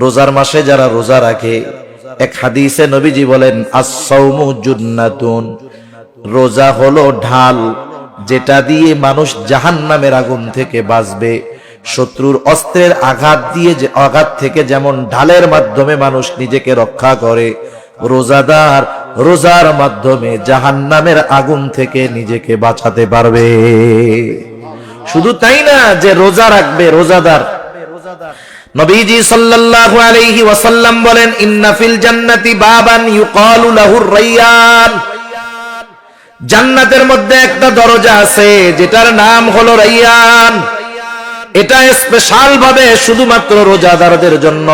রোজার মাসে যারা রোজা রাখে, এক হাদিসে নবীজি বলেন আস-সাওমু জুন্নাতুন, রোজা হলো ঢাল, যেটা দিয়ে মানুষ জাহান্নামের আগুন থেকে বাঁচবে। শত্রুর অস্ত্রের আঘাত থেকে যেমন ঢালের মাধ্যমে মানুষ নিজেকে রক্ষা করে, রোজাদার রোজার মাধ্যমে জাহান্নামের আগুন থেকে নিজেকে বাঁচাতে পারবে। শুধু তাই না যে রোজা রাখবে রোজাদার, নবীজি সাল্লাল্লাহু আলাইহি ওয়াসাল্লাম বলেন ইন্না ফিল জান্নাতি বাবান ইউকালু লাহুর রায়্যান, জান্নাতের মধ্যে একটা দরজা আছে যেটার নাম হলো রায়্যান। এটা স্পেশাল ভাবে শুধুমাত্র রোজাদারদের জন্য।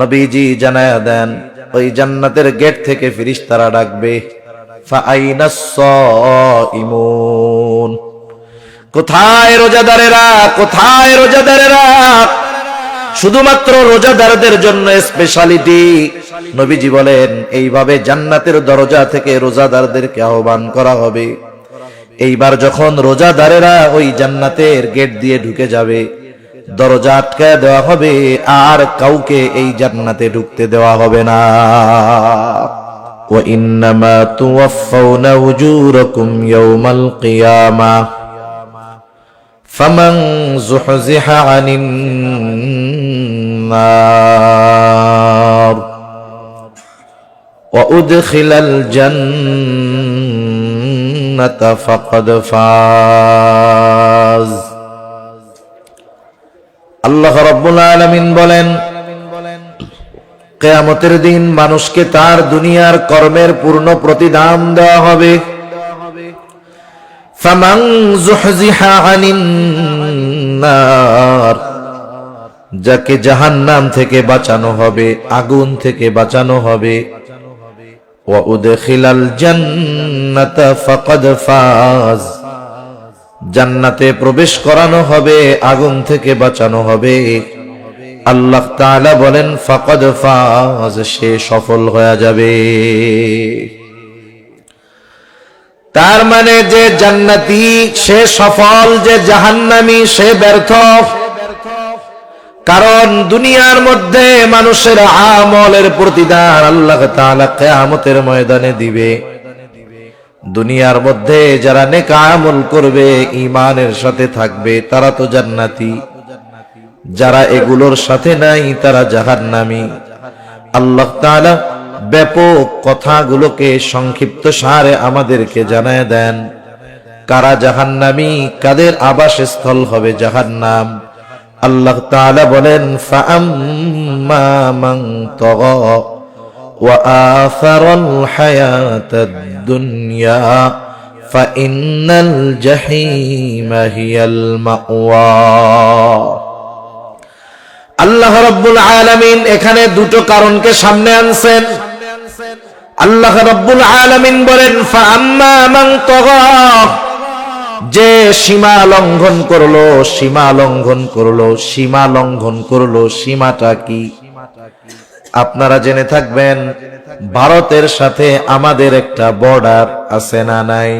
নবীজি জানায়া দেন ওই জান্নাতের গেট থেকে ফেরেশতারা ডাকবে ফাআইনাস সাইমুন, কোথায় রোজাদারেরা, কোথায় রোজাদারেরা? শুধুমাত্র রোজাদারদের জন্য স্পেশালিটি। নবীজি বলেন এইভাবে জান্নাতের দরজা থেকে রোজাদারদেরকে আহ্বান করা হবে। এইবার যখন রোজাদারেরা ওই জান্নাতের গেট দিয়ে ঢুকে যাবে, দরজা আটকায় দেওয়া হবে, আর কাউকে এই জান্নাতে ঢুকতে দেওয়া হবে না। ওয়া ইন্নামা তুওয়াফাউনা উজুরাকুম ইয়াওমাল কিয়ামাহ ফামান যুহজিহা আনিন নার ওয়া উদখিলাল জান্নাতা ফাকাদ ফাজ। আল্লাহ রাব্বুল আলামিন বলেন কিয়ামতের দিন মানুষকে তার দুনিয়ার কর্মের পূর্ণ প্রতিদান দেওয়া হবে। ফামান যুহজিহা আনিন নার, যাকে জাহান্নাম থেকে বাঁচানো হবে, আগুন থেকে বাঁচানো হবে। ওয়া উদখিলাল জান্নাতা ফাকাদ ফাজ, জান্নাতে প্রবেশ করানো হবে, আগুন থেকে বাঁচানো হবে। আল্লাহ তাআলা বলেন ফাকাদ ফাজ, সে সফল হয়ে যাবে। তার মানে যে জান্নাতি সে সফল, যে জাহান্নামী সে ব্যর্থ। কারণ দুনিয়ার মধ্যে মানুষের আমলের প্রতিদান আল্লাহ তাআলা কিয়ামতের ময়দানে দিবে। দুনিয়ার মধ্যে যারা নেক আমল করবে, ঈমানের সাথে থাকবে, তারা তো জান্নাতি। যারা এগুলোর সাথে নাই তারা জাহান্নামী। আল্লাহ তাআলা ব্যাপক কথাগুলোকে সংক্ষিপ্ত সারে আমাদেরকে জানায় দেন কারা জাহান্নামী, কাদের আবাসস্থল হবে জাহান্নাম। আল্লাহ তাআলা বলেন ফাআম্মা মান তাগা ওয়া আসারাল হায়াতাদ দুনিয়া ফাইন্নাল জাহিমা হিয়াল মাওয়া। আল্লাহ রাব্বুল আলামিন এখানে দুটো কারণকে সামনে আনছেন। আল্লাহ রাব্বুল আলামিন বলেন ফাআম্মা মান তাগা, যে সীমা লঙ্ঘন করলো, সীমা লঙ্ঘন করলো, সীমা লঙ্ঘন করলো। সীমাটা কি? আপনারা জেনে থাকবেন ভারতের সাথে আমাদের একটা বর্ডার আছে না নাই?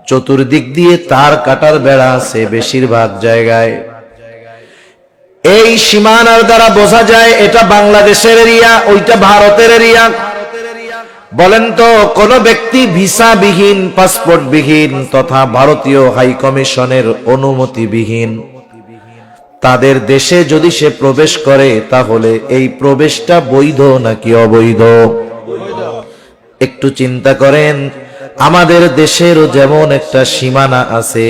চতুর্দিক দিয়ে তার কাটার বেড়া আছে বেশিরভাগ জায়গায়। এই সীমানার দ্বারা বোঝা যায় এটা বাংলাদেশের এরিয়া, ওইটা ভারতের এরিয়া। বলেন তো কোন ব্যক্তি ভিসাবিহীন, পাসপোর্টবিহীন তথা ভারতীয় হাই কমিশনের অনুমতিবিহীন তাদের দেশে যদি সে প্রবেশ করে, তাহলে এই প্রবেশটা বৈধ নাকি অবৈধ? একটু চিন্তা করেন। আমাদের দেশেরও যেমন একটা সীমানা আছে,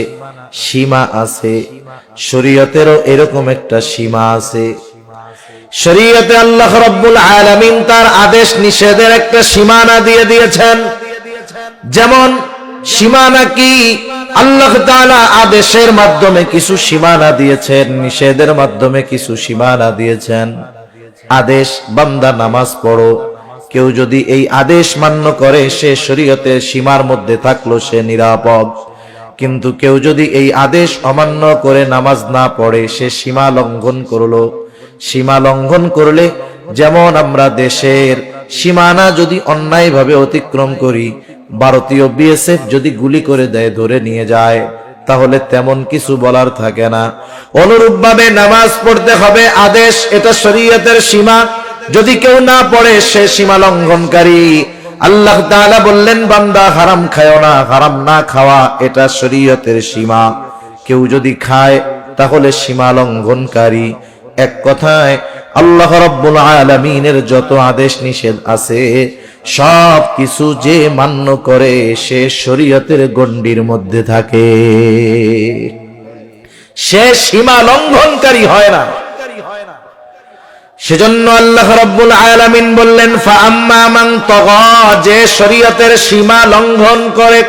সীমা আছে, শরীয়তেরও এরকম একটা সীমা আছে। শরীয়তে আল্লাহ রাব্বুল আলামিন তার আদেশ নিষেধের একটা সীমানা দিয়ে দিয়েছেন। যেমন সীমানা কি? আল্লাহ তাআলা আদেশের মাধ্যমে কিছু সীমানা দিয়েছেন, নিষেধের মাধ্যমে কিছু সীমানা দিয়েছেন। আদেশ বান্দা নামাজ পড়ো, কেউ যদি এই আদেশ মান্য করে সে শরীয়তের সীমার মধ্যে থাকলো, সে নিরাপদ। কিন্তু কেউ যদি এই আদেশ অমান্য করে নামাজ না পড়ে, সে সীমা লঙ্ঘন করলো। সীমা লঙ্ঘন করলে যেমন আমরা দেশের সীমানা যদি অন্যায়ভাবে অতিক্রম করি, ভারতীয় বিএসএফ যদি গুলি করে দেয়, ধরে নিয়ে যায়, তাহলে তেমন কিছু বলার থাকে না। অনুরূপভাবে নামাজ পড়তে হবে আদেশ, এটা শরীয়তের সীমা, যদি কেউ না পড়ে সে সীমা লঙ্ঘনকারী। আল্লাহ তাআলা বললেন বান্দা হারাম খায়ও না, হারাম না খাওয়া এটা শরীয়তের সীমা, কেউ যদি খায় তাহলে সীমা লঙ্ঘনকারী। এক কথায় আল্লাহ রাব্বুল আলামিনের যত আদেশ নিষেধ আছে সব কিছু যে মান্য করে সে শরীয়তের গণ্ডির মধ্যে থাকে, সে সীমা লঙ্ঘনকারী হয় না। সেজন্য আল্লাহ রাব্বুল আলামিন বললেন ফাআম্মা মান তাগা, যে শরীয়তের সীমা লঙ্ঘন করে।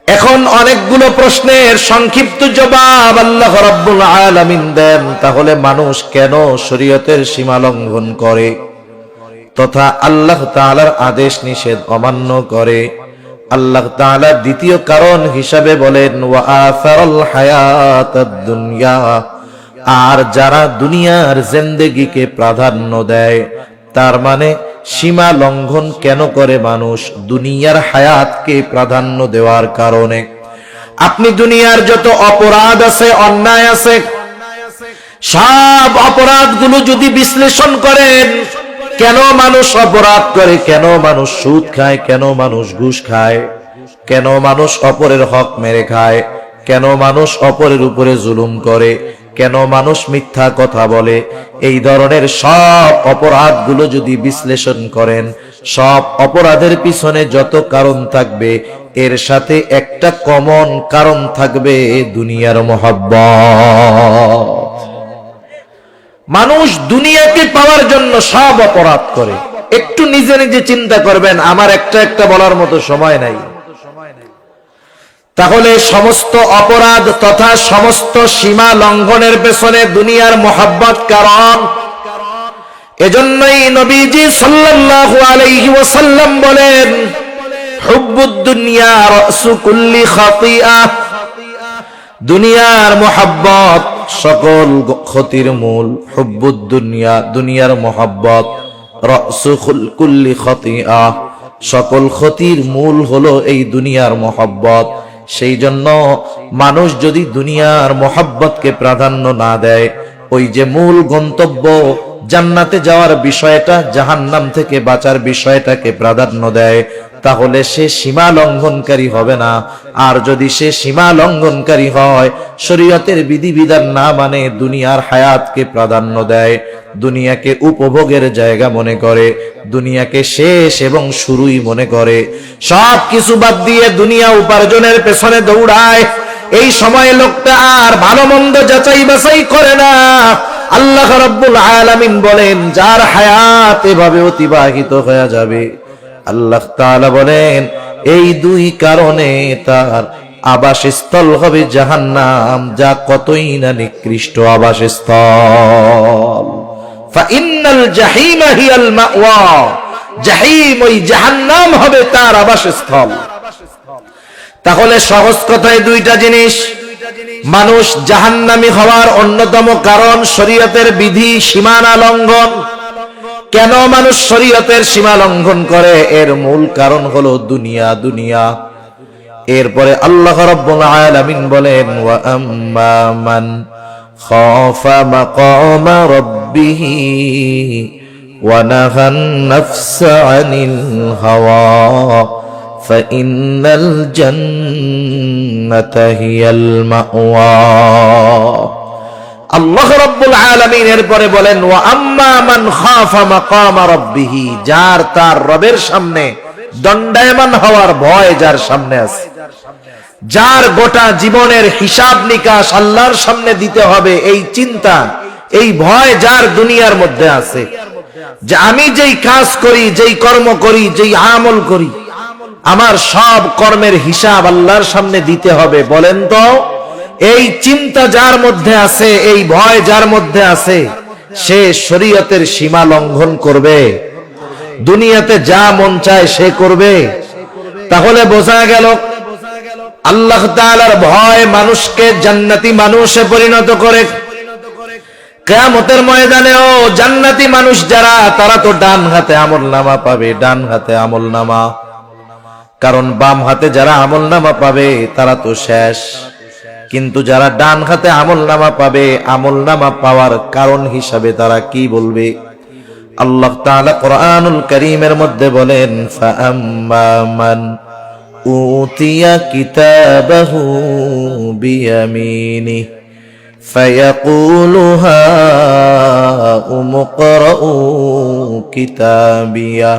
এখন অনেকগুলো প্রশ্নের সংক্ষিপ্ত জবাব আল্লাহ রাব্বুল আলামিন দেন, তাহলে মানুষ কেন শরীয়তের সীমা লঙ্ঘন করে তথা আল্লাহ তাআলার আদেশ নিষেধ অমান্য করে। আল্লাহ তাআলা দ্বিতীয় কারণ হিসাবে বলেন ওয়া আসারাল হায়াতাদ দুনিয়া, আর যারা দুনিয়ার জিন্দেগিকে প্রাধান্য দেয়, তার মানে সীমা লঙ্ঘন কেন করে মানুষ? দুনিয়ার হায়াতকে প্রাধান্য দেওয়ার কারণে। আপনি দুনিয়ার যত অপরাধ আছে, অন্যায় আছে, সব অপরাধগুলো যদি বিশ্লেষণ করেন, কেন মানুষ অপরাধ করে, কেন মানুষ সুদ খায়, কেন মানুষ ঘুষ খায়, কেন মানুষ অপরের হক মেরে খায়, কেন মানুষ অপরের উপরে জুলুম করে, কেন মানুষ মিথ্যা কথা বলে, এই ধরনের সব অপরাধগুলো যদি বিশ্লেষণ করেন, সব অপরাধের পিছনে যত কারণ থাকবে এর সাথে একটা কমন কারণ থাকবে, দুনিয়ার মহব্বত। মানুষ দুনিয়াকে পাওয়ার জন্য সব অপরাধ করে। একটু নিজে নিজে চিন্তা করবেন, আমার একটা বলার মতো সময় নাই। তাহলে সমস্ত অপরাধ তথা সমস্ত সীমা লঙ্ঘনের পেছনে দুনিয়ার মহব্বত কারণ। এজন্যই নবীজি সাল্লাল্লাহু আলাইহি ওয়াসাল্লাম বলেন হুব্বুদ দুনিয়া রাসু কুল্লি খাতিআ, দুনিয়ার মহব্বত সকল ক্ষতির মূল। হুব্বুদ দুনিয়া, দুনিয়ার মহব্বত, রাসু কুল্লি খাতিআ, সকল ক্ষতির মূল হলো এই দুনিয়ার মহব্বত। সেই জন্য মানুষ যদি দুনিয়ার মহব্বতকে প্রাধান্য না দেয়, ওই যে মূল গন্তব্য জান্নাতে যাওয়ার বিষয়টা, জাহান্নাম থেকে বাঁচার বিষয়টাকে প্রাধান্য দেয়, তাহলে সে সীমা লঙ্ঘনকারী হবে না। আর যদি সে সীমা লঙ্ঘনকারী হয়, শরীয়তের বিধিবিধান না মানে, দুনিয়ার হায়াতকে প্রাধান্য দেয়, দুনিয়াকে উপভোগের জায়গা মনে করে, দুনিয়াকে শেষ এবং শুরুই মনে করে, সব কিছু বাদ দিয়ে দুনিয়া উপার্জনের পেছনে দৌড়ায়, এই সময় লোকটা আর ভালো মন্দ যাচাই বাছাই করে না। আল্লাহ রাব্বুল আলামিন বলেন যার হায়াত এভাবে অতিবাহিত হয়ে যাবে, আল্লাহ তাআলা বলেন এই দুই কারণে তার আবাসস্থল হবে জাহান্নাম, যা কতই না নিকৃষ্ট আবাসস্থল। ফাইন্নাল জাহিমা হিয়াল মাওয়া, জাহিম ওই জাহান্নাম হবে তার আবাসস্থল। তাহলে সহজ কথায় দুইটা জিনিস, মানুষ জাহান্নামী হওয়ার অন্যতম কারণ শরীয়তের বিধি সীমানা লঙ্ঘন। কেন মানুষ শরীয়তের সীমা লঙ্ঘন করে? এর মূল কারণ হলো দুনিয়া, দুনিয়া। এরপরে আল্লাহ রাব্বুল আলামিন বলেন ওয়া আম্মা মান খাফা মাকামা রাব্বিহি ওয়া নাহান নাফসা আনিল হাওয়া ফাইন্নাল জান্নাতা হিয়াল মাওয়া। আল্লাহ রাব্বুল আলামিন এরপরে বলেন ওয়া আম্মা মান খাফা মাকামা রাব্বিহি, যার তার রবের সামনে দণ্ডায়মান হওয়ার ভয় যার সামনে আছে, যার গোটা জীবনের হিসাব নিকাশ আল্লাহর সামনে দিতে হবে, এই চিন্তা এই ভয় যার দুনিয়ার মধ্যে আছে, যে আমি যেই কাজ করি, যেই কর্ম করি, যেই আমল করি, আমার সব কর্মের হিসাব আল্লাহর সামনে দিতে হবে। বলেন তো এই চিন্তা যার মধ্যে আছে, এই ভয় যার মধ্যে আছে, সে শরীয়তের সীমা লঙ্ঘন করবে? দুনিয়াতে যা মন চায় সে করবে? তাহলে বোঝা গেল আল্লাহ তাআলার ভয় মানুষকে জান্নাতি মানুষে পরিণত করে। কিয়ামতের ময়দানেও জান্নাতি মানুষ যারা, তারা তো ডান হাতে আমলনামা পাবে, ডান হাতে আমলনামা। কারণ বাম হাতে যারা আমলনামা পাবে তারা তো শেষ, কিন্তু যারা ডান হাতে আমলনামা পাবে, আমলনামা পাওয়ার কারণ হিসাবে তারা কি বলবে? আল্লাহ তাআলা কোরআনুল কারীমের মধ্যে বলেন, ফাআম্মা মান উতিয়া কিতাবাহু বিয়ামিনিহি ফায়াকুলু হাউম ইকরাউ কিতাবিয়া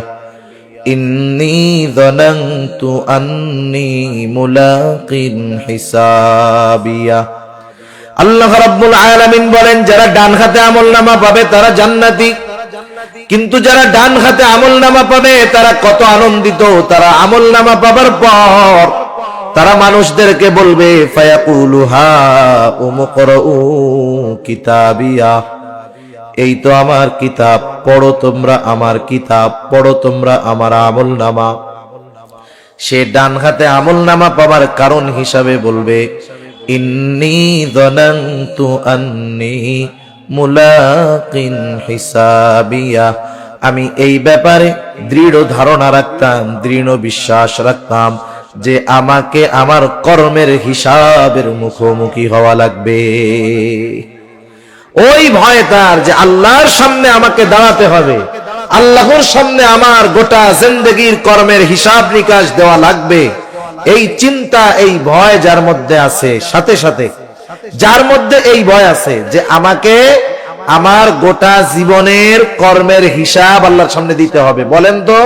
ইন্নী যানানতু আন্নী মুলাকিন হিসাবিয়া। আল্লাহ রাব্বুল আলামিন বলেন, যারা ডান হাতে আমলনামা পাবে তারা জান্নাতি, কিন্তু যারা ডান হাতে আমলনামা পাবে তারা কত আনন্দিত। তারা আমলনামা পাবার পর তারা মানুষদেরকে বলবে, ফায়াকুলু হাউম ইকরাউ কিতাবিয়া, এই তো আমার কিতাব, পড়ো তোমরা আমার কিতাব, পড়ো তোমরা আমার আমলনামা। সে ডান হাতে আমলনামা পাবার কারণ হিসাবে বলবে, ইন্নী যানানতু আন্নী মুলাকিন হিসাবিয়া, আমি এই ব্যাপারে দৃঢ় ধারণা রাখতাম, দৃঢ় বিশ্বাস রাখতাম যে আমাকে আমার কর্মের হিসাবের মুখোমুখি হওয়া লাগবে। ওই ভয় তার যে আল্লাহর সামনে আমাকে দাঁড়াতে হবে, আল্লাহর সামনে আমার গোটা জিন্দেগীর কর্মের হিসাব নিকাশ দেওয়া লাগবে। এই চিন্তা, এই ভয় যার মধ্যে আছে, সাথে সাথে যার মধ্যে এই ভয় আছে যে আমাকে আমার গোটা জীবনের কর্মের হিসাব আল্লাহর সামনে দিতে হবে, বলেন তো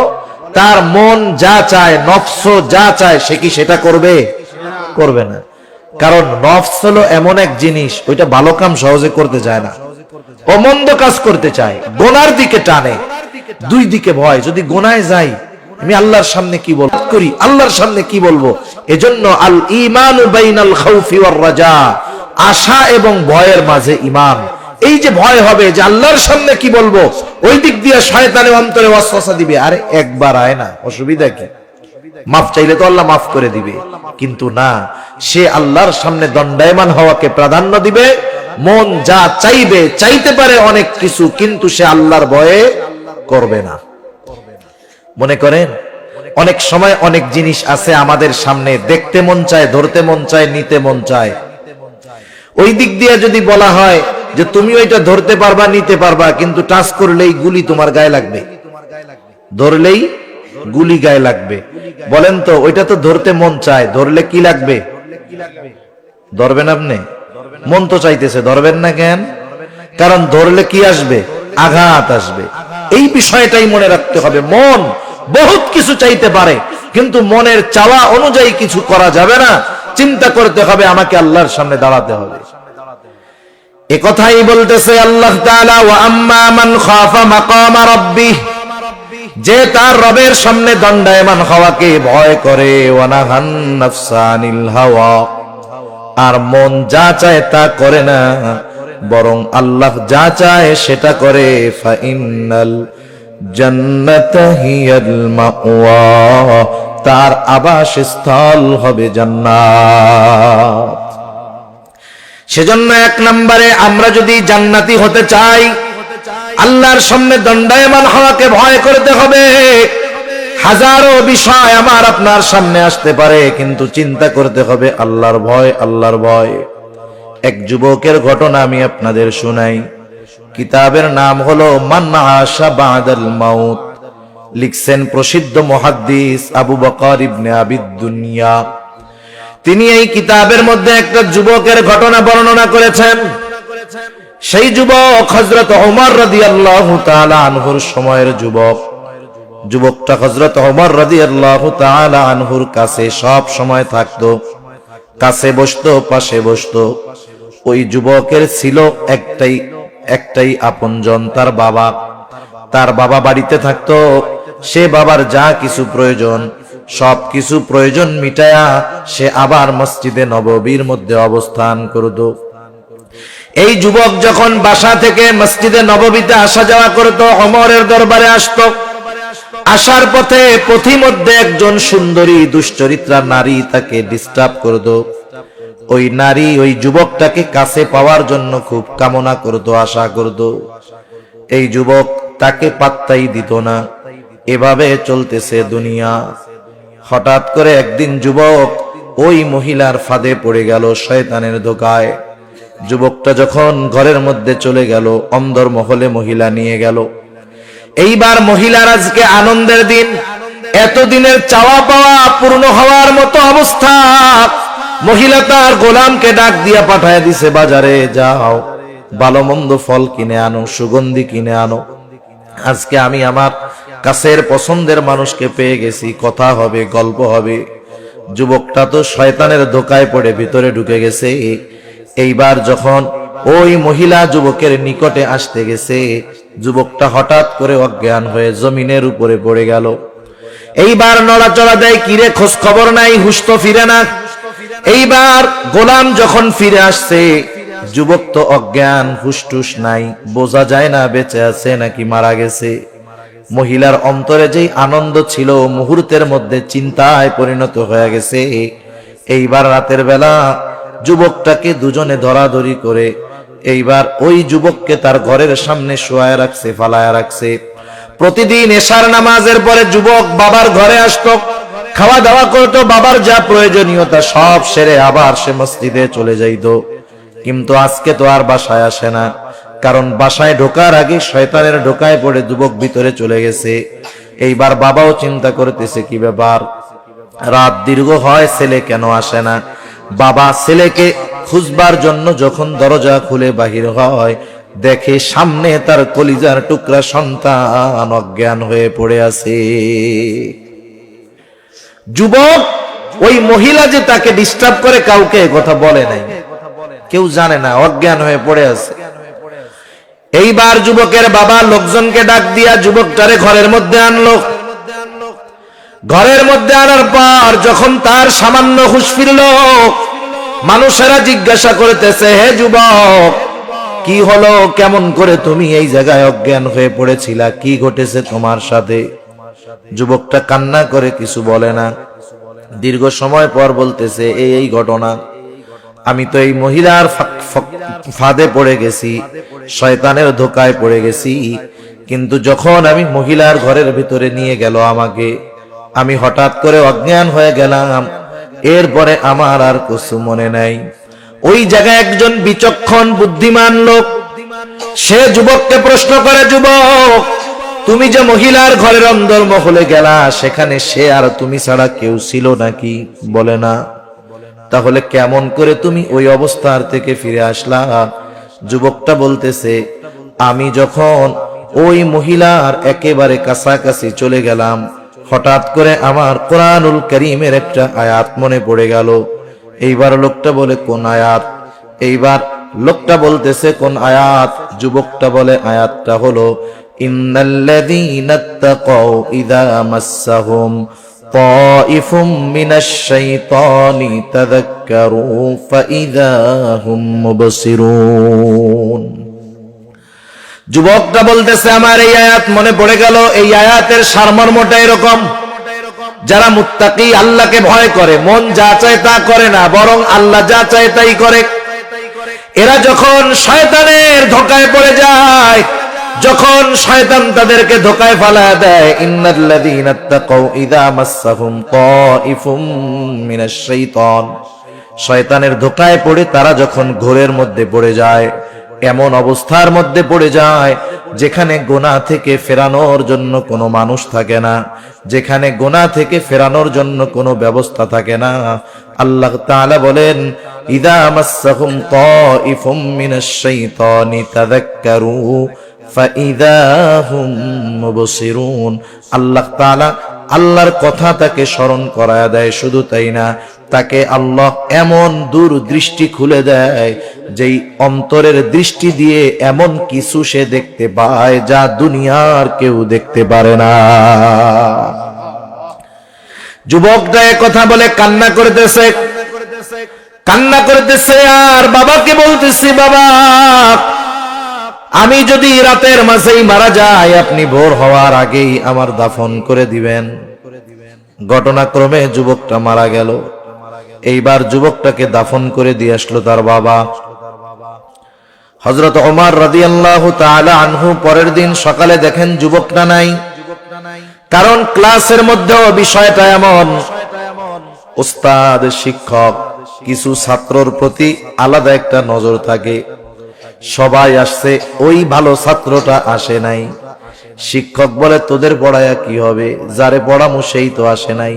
তার মন যা চায়, নফস যা চায়, সে কি সেটা করবে? করবে না। কারণ নফস হলো এমন এক জিনিস, ওইটা ভালো কাম সহজে করতে চায় না, ও মন্দ কাজ করতে চায়, গোনার দিকে টানে। দুই দিকে ভয়, যদি গোনায় যাই আমি আল্লাহর সামনে কি বলবো, করি আল্লাহর সামনে কি বলবো। এজন্য আল ঈমানু বাইনাল খাউফি ওয়ার রাজা, আশা এবং ভয়ের মাঝে ঈমান। এই যে ভয় হবে যে আল্লাহর সামনে কি বলবো, ওই দিক দিয়ে শয়তানের অন্তরে ওয়াসওয়াসা দিবে, আরে একবার আয় না, অসুবিধা কি, মাফ চাইলে তো আল্লাহ মাফ করে দিবে। কিন্তু না, সে আল্লাহর সামনে দণ্ডায়মান হওয়াকে প্রাধান্য দিবে। মন যা চাইবে, চাইতে পারে অনেক কিছু, কিন্তু সে আল্লাহর ভয়ে করবে না। মনে করেন অনেক সময় অনেক জিনিস আছে আমাদের সামনে, দেখতে মন চায়, ধরতে মন চায়, নিতে মন চায়। ওই দিক দিয়ে যদি বলা হয় যে তুমি ওইটা ধরতে পারবা, নিতে পারবা, কিন্তু টাচ করলেই গুলি তোমার গায়ে লাগবে, ধরলেই গুলি গায়ে লাগবে, বলেন তো ওইটা তো ধরতে মন চায়, ধরলে কি লাগবে? ধরবেন আপনি? মন তো চাইতেছে, ধরবেন না কেন? কারণ ধরলে কি আসবে? আঘাত আসবে। এই বিষয়টাই মনে রাখতে হবে। মন বহুত কিছু চাইতে পারে, কিন্তু মনের চাওয়া অনুযায়ী কিছু করা যাবে না। চিন্তা করতে হবে, আমাকে আল্লাহর সামনে দাঁড়াতে হবে। এ কথাই বলতেছে আল্লাহ তাআলা, ওয়া আম্মা মান খাফা মাকামা রাব্বিহ, যে তার রবের সামনে দণ্ডায়মান হওয়াকে ভয় করে, ওয়া নাহান নাফসা আনিল হাওয়া, আর মন যা চায় তা করে না, বরং আল্লাহ যা চায় সেটা করে, ফা ইন্নাল জান্নাতা হিয়াল মাওয়া, তার আবাসস্থল হবে জান্নাত। সেজন্য এক নম্বরে আমরা যদি জান্নাতি হতে চাই, আল্লাহর সামনে দণ্ডায়মান হওয়াকে ভয় করতে হবে। হাজারো বিষয় আমার আপনার সামনে আসতে পারে, কিন্তু চিন্তা করতে হবে আল্লাহর ভয়, আল্লাহর ভয়। এক যুবকের ঘটনা আমি আপনাদের শুনাই। কিতাবের নাম হলো মান আশা বাদাল মাউত, লিখছেন প্রসিদ্ধ মুহাদ্দিস আবু বকর ইবনে আবিদ দুনিয়া। তিনি এই কিতাবের মধ্যে একটা যুবকের ঘটনা বর্ণনা করেছেন। সেই যুবক হযরত ওমর রাদিয়াল্লাহু তাআলা আনহুর সময়ের যুবক। যুবকটা হযরত ওমর রাদিয়াল্লাহু তাআলা আনহুর কাছে সব সময় থাকতো, কাছে বসতো, পাশে বসতো। ওই যুবকের ছিল একটাই আপনজন, তার বাবা। তার বাবা বাড়িতে থাকতো। সে বাবার যা কিছু প্রয়োজন, সব কিছু প্রয়োজন মিটায়া সে আবার মসজিদে নববীর মধ্যে অবস্থান করত। এই যুবক যখন বাসা থেকে মসজিদে নববীতে আসা যাওয়া করত, ওমরের দরবারে আসতো। আসার পথে পথিমধ্যে একজন সুন্দরী দুশ্চরিত্রা নারী তাকে ডিস্টার্ব করত। ওই নারী ওই যুবকটাকে কাছে পাওয়ার জন্য খুব কামনা করত, আশা করত। এই যুবক তাকে পাত্তাই দিত না। এভাবে চলতেছে দুনিয়া। হঠাৎ করে একদিন যুবক ওই মহিলার ফাঁদে পড়ে গেল, শয়তানের ধোকায়। যুবকটা যখন ঘরের মধ্যে চলে গেল, অন্দরমহলে মহিলা নিয়ে গেল। এইবার মহিলার আজকে আনন্দের দিন, এতদিনের চাওয়া পাওয়া পূর্ণ হওয়ার মতো অবস্থা। মহিলা তার গোলামকে ডাক দিয়া পাঠায় দিছে, বাজারে যাও, ভালো মন্দ ফল কিনে আনো, সুগন্ধি কিনে আনো। আজকে আমি আমার কাছের পছন্দের মানুষকে পেয়ে গেছি, কথা হবে, গল্প হবে। যুবকটা তো শয়তানের ধোকায় পড়ে ভিতরে ঢুকে গেছে। এইবার যখন ওই মহিলা যুবকের নিকটে আসতে গেছে, যুবকটা হঠাৎ করে অজ্ঞান হয়ে জমিনের উপরে পড়ে গেল। এইবার নড়াচড়া দেয়, কিরে খোঁজ খবর নাই, হুশ তো ফিরে না। এইবার গোলাম যখন ফিরে আসছে, যুবক তো অজ্ঞান, হুশটুস নাই, বোঝা যায় না বেঁচে আছে নাকি মারা গেছে। মহিলার অন্তরে যেই আনন্দ ছিল, মুহূর্তের মধ্যে চিন্তায় পরিণত হয়ে গেছে। এইবার রাতের বেলা যুবকটাকে দুজনে ধরাধরি করে এইবার ওই যুবককে তার ঘরের সামনে শোয়ায় রাখছে, ফালায় রাখছে। প্রতিদিন এশার নামাজের পরে যুবক বাবার ঘরে আসতো, খাওয়া দাওয়া করতো, বাবার যা প্রয়োজনীয়তা সব সেরে আবার সে মসজিদে চলে যাইত। কিন্তু আজকে তো আর বাসায় আসে না, কারণ বাসায় ঢোকার আগে শয়তানের ঢোকায় পড়ে যুবক ভিতরে চলে গেছে। এইবার বাবাও চিন্তা করতেছে, কি ব্যাপার, রাত দীর্ঘ হয়, ছেলে কেন আসে না। বাবা ছেলেকে খুঁজবার জন্য যখন দরজা খুলে বাহির হয়, দেখে সামনে তার কলিজার টুকরা সন্তান অজ্ঞান হয়ে পড়ে আছে। যুবক ওই মহিলা যে তাকে ডিস্টার্ব করে কাউকে কথা বলে নাই, কেউ জানে না, অজ্ঞান হয়ে পড়ে আছে। এইবার যুবকের বাবা লোকজনকে ডাক দিয়া যুবকটারে ঘরের মধ্যে আনলো। ঘরের মধ্যে আনার পর যখন তার সামান্য হুঁশ ফিরল, মানুষেরা জিজ্ঞাসা করতেছে, হে যুবক, কি হলো, কেমন করে তুমি এই জায়গায় অজ্ঞান হয়ে পড়েছিলা, কি ঘটেছে তোমার সাথে? যুবকটা কান্না করে কিছু বলে না। দীর্ঘ সময় পর বলতেছে, এই ঘটনা, আমি তো এই মহিলার ফাঁদে পড়ে গেছি, শয়তানের ধোকায় পড়ে গেছি। কিন্তু যখন আমি মহিলার ঘরের ভিতরে নিয়ে গেল আমাকে, আমি হঠাৎ করে অজ্ঞান হয়ে গেলাম। এরপরে আমার আর কিছু মনে নাই। ওই জায়গায় একজন বিচক্ষণ বুদ্ধিমান লোক, সে যুবককে প্রশ্ন করে, যুবক, তুমি যে মহিলার ঘরের অন্দরমহলে গেলা, সেখানে সে আর তুমি ছাড়া কেউ ছিল নাকি? বলে না। তাহলে কেমন করে তুমি ওই অবস্থার থেকে ফিরে আসলা? যুবকটা বলতেছে, আমি যখন ওই মহিলার একেবারে কাছাকাছি চলে গেলাম, হঠাৎ করে আমার কোরআনুল কারীমের একটা আয়াত মনে পড়ে গেল। এইবার লোকটা বলে, কোন আয়াত? এইবার লোকটা বলতেছে, কোন আয়াত? যুবকটা বলে, আয়াতটা হলো, ইন্নাল্লাযীনা তাকাউ ইযা মাসসাহুম তাইফুম মিনাশ শাইতানি তাযাক্কারু ফাইযা হুম মুবসিরুন। যুবকটা বলতেছে, আমার এই আয়াত মনে পড়ে গেল। এই আয়াতের সারমর্মটা এরকম, যারা মুত্তাকি, আল্লাহকে ভয় করে, মন যা চায় তা করে না, বরং আল্লাহ যা চায় তাই করে, এরা যখন শয়তানের ধোকায় পড়ে যায়, যখন শয়তান তাদেরকে ধোকায় ফালায় দেয়, ইন্নাল্লাযীনা তাকাউ ইযা মাসসাহুম তাইফুম মিনাশ শাইতান, শয়তানের ধোকায় পড়ে তারা যখন ঘোরের মধ্যে পড়ে যায়, এমন অবস্থার মধ্যে পড়ে যায় যেখানে গুনাহ থেকে ফেরানোর জন্য কোনো মানুষ থাকে না, যেখানে গুনাহ থেকে ফেরানোর জন্য কোনো ব্যবস্থা থাকে না। আল্লাহ তাআলা বলেন, ইযা মাসসাহুম তাইফুম মিনাশ শাইতানি তাযাক্কারু ফাইযা হুম মুবসিরুন। আল্লাহ তাআলা আল্লাহর কথা তাকে স্মরণ করায় দেয়। শুধু তাই না, তাকে আল্লাহ এমন দূর দৃষ্টি খুলে দেয়, যেই অন্তরের দৃষ্টি দিয়ে এমন কিছু সে দেখতে পায় যা দুনিয়ার কেউ দেখতে পারে না। যুবকটা কথা বলে কান্না করতেছে, কান্না করতেছে, আর বাবাকে বলতেছে, বাবা, আমি যদি রাতের মাঝেই মারা যাই, আপনি ভোর হওয়ার আগেই আমার দাফন করে দিবেন। ঘটনাক্রমে যুবকটা মারা গেল। এইবার যুবকটাকে দাফন করে দিয়ে আসলো তার বাবা। হযরত ওমর রাদিয়াল্লাহু তাআলা আনহু পরের দিন সকালে দেখেন যুবকটা নাই। কারণ ক্লাসের মধ্যেও বিষয়টা এমন, ওস্তাদ শিক্ষক কিছু ছাত্রর প্রতি আলাদা একটা নজর থাকে। সবাই আসছে, ওই ভালো ছাত্রটা আসে নাই। শিক্ষক বলে তোদের পড়ায়া কি হবে, যারে পড়ামু সেই তো আসে নাই,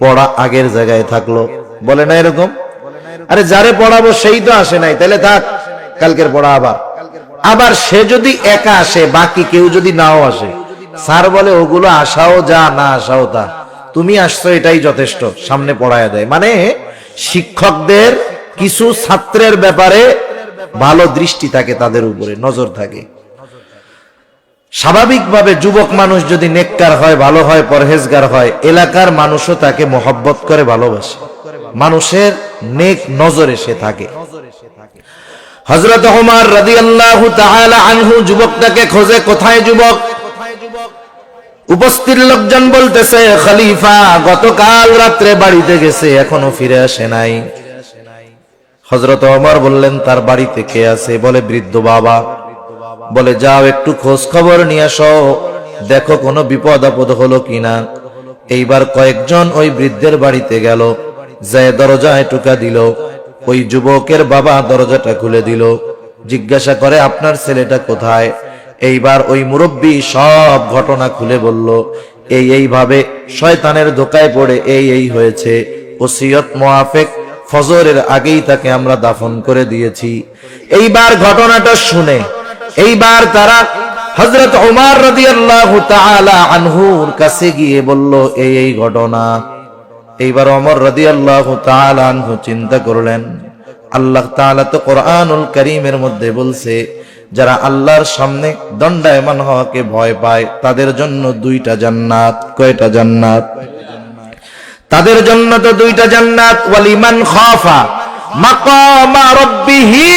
পড়া আগের জায়গায় থাকলো। বলে না এরকম? আরে যারে পড়াবো সেই তো আসে নাই, তাহলে থাক, কালকের পড়া আবার। আবার সে যদি একা আসে, বাকি কেউ যদি নাও আসে, স্যার বলে ওগুলো আসাও যা, না আসাও তা, তুমি আসছো এটাই যথেষ্ট, সামনে পড়ায়া দেয়। মানে শিক্ষকদের কিছু ছাত্রের ব্যাপারে ভালো দৃষ্টি থাকে, তাদের উপরে নজর থাকে। স্বাভাবিকভাবে যুবক মানুষ যদি নেককার হয়, ভালো হয়, পরহেজগার হয়, এলাকার মানুষও তাকে মহব্বত করে, ভালোবাসে, মানুষের নেক নজরে সে থাকে। হযরত ওমর রাদিয়াল্লাহু তাআলা আনহু যুবকটাকে খোঁজে, কোথায় যুবক? উপস্থিত লোকজন বলতেছে, খলিফা গতকাল রাত্রে বাড়িতে গেছে, এখনো ফিরে আসে নাই। হযরত ওমর বললেন, তার বাড়িতে কে আছে? বলে বৃদ্ধ বাবা। বলে যাও একটু খোঁজ খবর নিয়ে আসো, দেখো কোনো বিপদ আপদ হলো কিনা। এইবার কয়েকজন ওই বৃদ্ধের বাড়িতে গেল, যায় দরজায় টোকা দিল। ওই যুবকের বাবা দরজাটা খুলে দিল, জিজ্ঞাসা করে আপনার ছেলেটা কোথায়? এইবার ওই মুরব্বী সব ঘটনা খুলে বলল, এইভাবে শয়তানের ধোকায় পড়ে এই হয়েছে, ওসিয়ত মুআফিক ফজরের আগেই তাকে আমরা দাফন করে দিয়েছি। এইবার ঘটনাটা শুনে এইবার তারা হযরত ওমর রাদিয়াল্লাহু তাআলা আনহুর কাছে গিয়ে বলল, এই ঘটনা। এইবার ওমর রাদিয়াল্লাহু তাআলা আনহু চিন্তা করলেন, আল্লাহ তাআলা তো কোরআনুল কারীমের মধ্যে বলছে, যারা আল্লাহর সামনে দণ্ডায়মান হওয়াকে ভয় পায় তাদের জন্য দুইটা জান্নাত। কয়টা জান্নাত? তাদের জন্য তো দুইটা জান্নাত। ওয়ালিমান খাফা মাকামা রাব্বিহি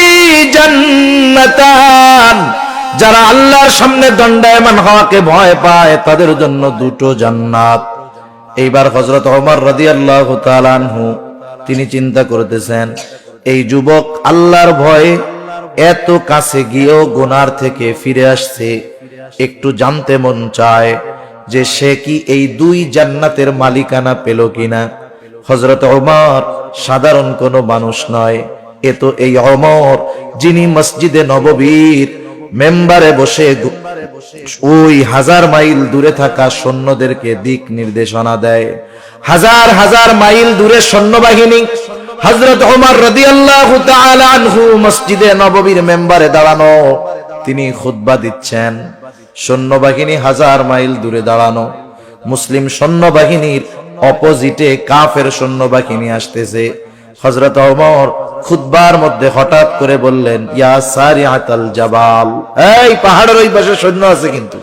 জান্নাতান, যারা আল্লাহর সামনে দণ্ডায়মান হওয়াকে ভয় পায় তাদের জন্য দুটো জান্নাত। এইবার হযরত ওমর রাদিয়াল্লাহু তাআলা আনহু তিনি চিন্তা করতেছেন, এই যুবক আল্লাহর ভয়ে এত কাছে গিয়েও গুনার থেকে ফিরে আসছে, একটু জানতে মন চায় যে সে কি এই দুই জান্নাতের মালিকানা পেল কিনা। হযরত ওমর সাধারণ কোনো মানুষ নয়, এ তো এই ওমর যিনি মসজিদে নববীর মেম্বারে বসে ওই 1000 মাইল দূরে থাকা সৈন্যদেরকে দিক নির্দেশনা দেয়। হাজার হাজার মাইল দূরে সৈন্যবাহিনী, হযরত ওমর রাদিয়াল্লাহু তাআলা আনহু মসজিদে নববীর মেম্বারে দাঁড়ানো, তিনি খুতবা দিচ্ছেন। সৈন্যবাহিনী 1000 মাইল দূরে দাঁড়ানো, মুসলিম সৈন্যবাহিনীর অপোজিটে কাফের সৈন্যবাহিনী আসতেছে। হযরত ওমর খুতবার মধ্যে হঠাৎ করে বললেন, ইয়া সারিআতাল জাবাল, এই পাহাড়ের ওই পাশে সৈন্য আছে, কিন্তু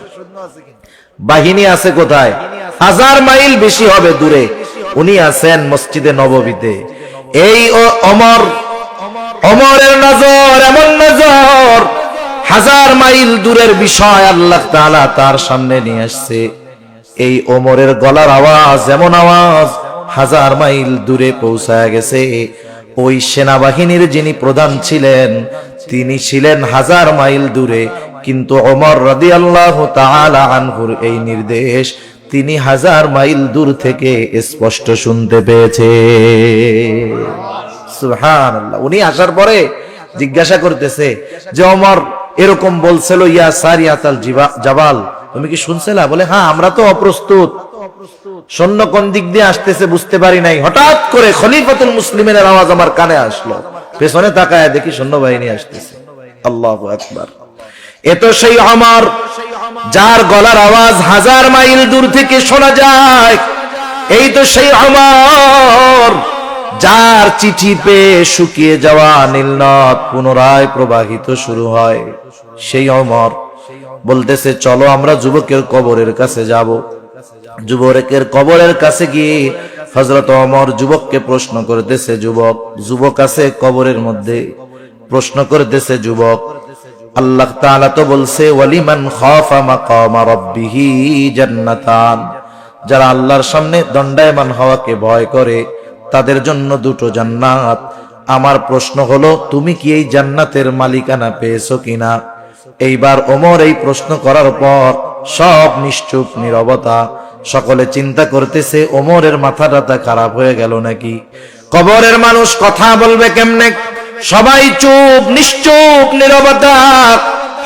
বাহিনী আছে কোথায়? 1000 মাইল বেশি হবে দূরে, উনি আছেন মসজিদে নববীতে। এই ওমরের নজর এমন নজর, 1000 মাইল দূরের বিষয় আল্লাহ তাআলা তার সামনে নিয়ে আসছে। এই ওমরের গলার আওয়াজ এমন আওয়াজ 1000 মাইল দূরে পৌঁছায় গেছে। ওই সেনাবাহিনীর যিনি প্রধান ছিলেন তিনি ছিলেন 1000 মাইল দূরে, কিন্তু ওমর রাদিয়াল্লাহু তাআলা আনহুর এই নির্দেশ তিনি 1000 মাইল দূর থেকে স্পষ্ট শুনতে পেয়েছে। সুবহানাল্লাহ। উনি আসার পরে জিজ্ঞাসা করতেছে যে ওমর এরকম বলছিল, ইয়া সারিয়াতাল জাবাল, তুমি কি শুনছিলা? বলে হ্যাঁ, আমরা তো অপ্রস্তুত, সৈন্য কোন দিক দিয়ে আসতেছে বুঝতে পারি নাই। হঠাৎ করে খলিফাতুল মুসলিমিনের আওয়াজ আমার কানে আসলো, পেছনে তাকায় দেখি সৈন্যবাহিনী আসতেছে। আল্লাহু আকবার। এ তো সেই ওমর যার গলার আওয়াজ 1000 মাইল দূর থেকে শোনা যায়। এই তো সেই ওমর যার চিঠি পেয়ে শুকিয়ে যাওয়া নীলনদ পুনরায় প্রবাহিত শুরু হয়। সেই ওমর বলতেছে, চলো আমরা যুবকের কবরের কাছে যাব। যুবকের কবরের কাছে গিয়ে হযরত ওমর যুবককে প্রশ্ন করতেছে, যুবক আছে কবরের মধ্যে, প্রশ্ন করতেছে যুবক, আল্লাহ তাআলা তো বলছে ওয়ালিমান খাফা মাকামা রাব্বিহি জান্নাতান, যারা আল্লাহর সামনে দণ্ডায়মান হওয়াকে ভয় করে তাদের জন্য দুটো জান্নাত। আমার প্রশ্ন হলো, তুমি কি এই জান্নাতের মালিকানা পেয়েছো কিনা? এইবার ওমর এই প্রশ্ন করার পর সব নিশ্চুপ নীরবতা। সকলে চিন্তা করতেছে ওমরের মাথাটা খারাপ হয়ে গেল নাকি, কবরের মানুষ কথা বলবে কেমনে। সবাই চুপ, নিশ্চুপ নীরবতা।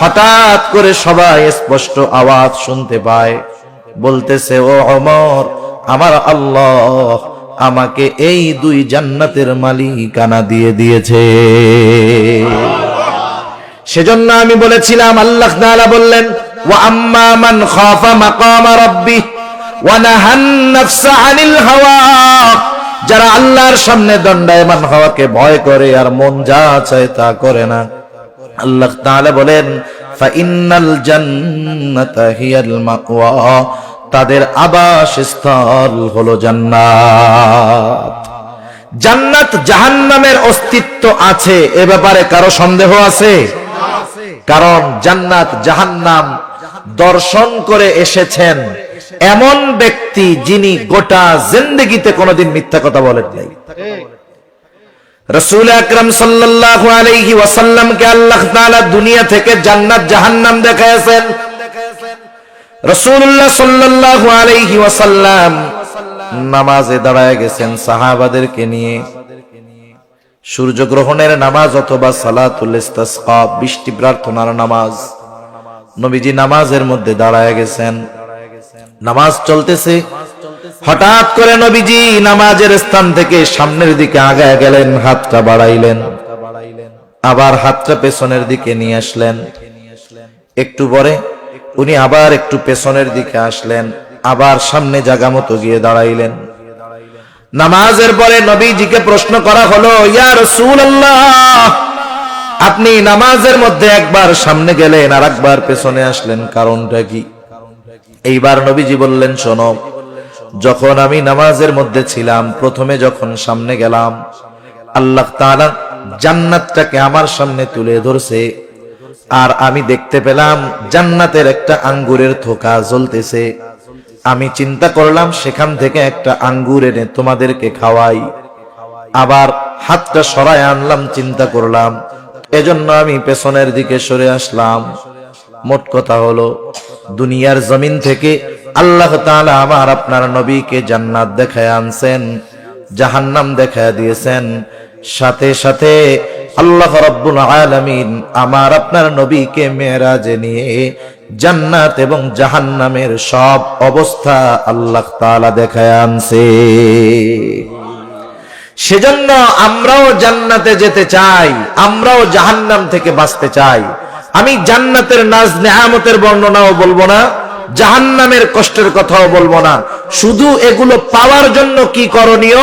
হঠাৎ করে সবাই স্পষ্ট আওয়াজ শুনতে পায়, বলতেছে, ও ওমর, আমার আল্লাহ আমাকে এই 2 জান্নাতের মালিকানা দিয়ে দিয়েছে। সেজন্য আমি বলেছিলাম, আল্লাহ তাআলা বললেন, ওয়া আম্মা মান খাফা মাকামা রাব্বিহ ওয়া নাহান নাফসা আনিল হাওয়া। যারা আল্লাহর সামনে দণ্ডায়মান হওয়াকে ভয় করে আর মন যা চায় তা করে না, আল্লাহ তাআলা বলেন, ফা ইন্নাল জান্নাতা হিয়াল মাওয়া, তাদের আবাসস্থল হলো জান্নাত। জান্নাত জাহান্নামের অস্তিত্ব আছে, এ ব্যাপারে কারো সন্দেহ আছে? কারণ জান্নাত জাহান্নাম দর্শন করে এসেছেন এমন ব্যক্তি যিনি গোটা জিন্দেগিতে কোনোদিন মিথ্যা কথা বলেন নাই। রাসূল আকরাম সাল্লাল্লাহু আলাইহি ওয়াসাল্লামকে আল্লাহ তাআলা দুনিয়া থেকে জান্নাত জাহান্নাম দেখাইছেন। রাসূলুল্লাহ সাল্লাল্লাহু আলাইহি ওয়াসাল্লাম নামাজে দাঁড়ায় গেছেন সাহাবাদেরকে নিয়ে। সূর্যগ্রহণের নামাজ অথবা সালাতুল ইস্তিসকা, বৃষ্টি প্রার্থনার নামাজ। নবীজি নামাজের মধ্যে দাঁড়ায় গেছেন, নামাজ চলতেছে। হঠাৎ করে নবীজি নামাজের স্থান থেকে সামনের দিকে আগায় গেলেন, হাতটা বাড়াইলেন, আবার হাতটা পেছনের দিকে নিয়ে আসলেন। একটু পরে উনি আবার একটু পেছনের দিকে আসলেন, আবার সামনে জায়গা মতো গিয়ে দাঁড়াইলেন। নামাজের পরে নবীজিকে প্রশ্ন করা হলো, ইয়া রাসূলুল্লাহ, আপনি নামাজের মধ্যে একবার সামনে গেলেন আর একবার পেছনে আসলেন, কারণটা কি? এইবার নবীজি বললেন, শোনো, যখন আমি নামাজের মধ্যে ছিলাম, প্রথমে যখন সামনে গেলাম, আল্লাহ তাআলা জান্নাতটাকে আমার সামনে তুলে ধরছে, আর আমি দেখতে পেলাম জান্নাতের একটা আঙ্গুরের থোকা জ্বলতেছে। আমি চিন্তা করলাম সেখান থেকে একটা আঙ্গুর এনে তোমাদেরকে খাওয়াই। আবার হাতটা সরায় আনলাম, চিন্তা করলাম, এজন্য আমি পেছনের দিকে সরে আসলাম। মোট কথা হলো, দুনিয়ার জমিন থেকে আল্লাহ তাআলা আমার আপনার নবীকে জান্নাত দেখায় আনছেন, জাহান্নাম দেখায় দিয়েছেন। সাথে সাথে আল্লাহ রাব্বুল আলামিন আমার আপনার নবীকে মেরাজে নিয়ে জান্নাত এবং জাহান্নামের সব অবস্থা আল্লাহ তাআলা দেখায় আনছে। সেজন্য আমরাও জান্নাতে যেতে চাই, আমরাও জাহান্নাম থেকে বাঁচতে চাই। আমি জান্নাতের নাজ নেয়ামতের বর্ণনাও বলবো না, জাহান্নামের কষ্টের কথাও বলবো না। শুধু এগুলো পাওয়ার জন্য কি করণীয়,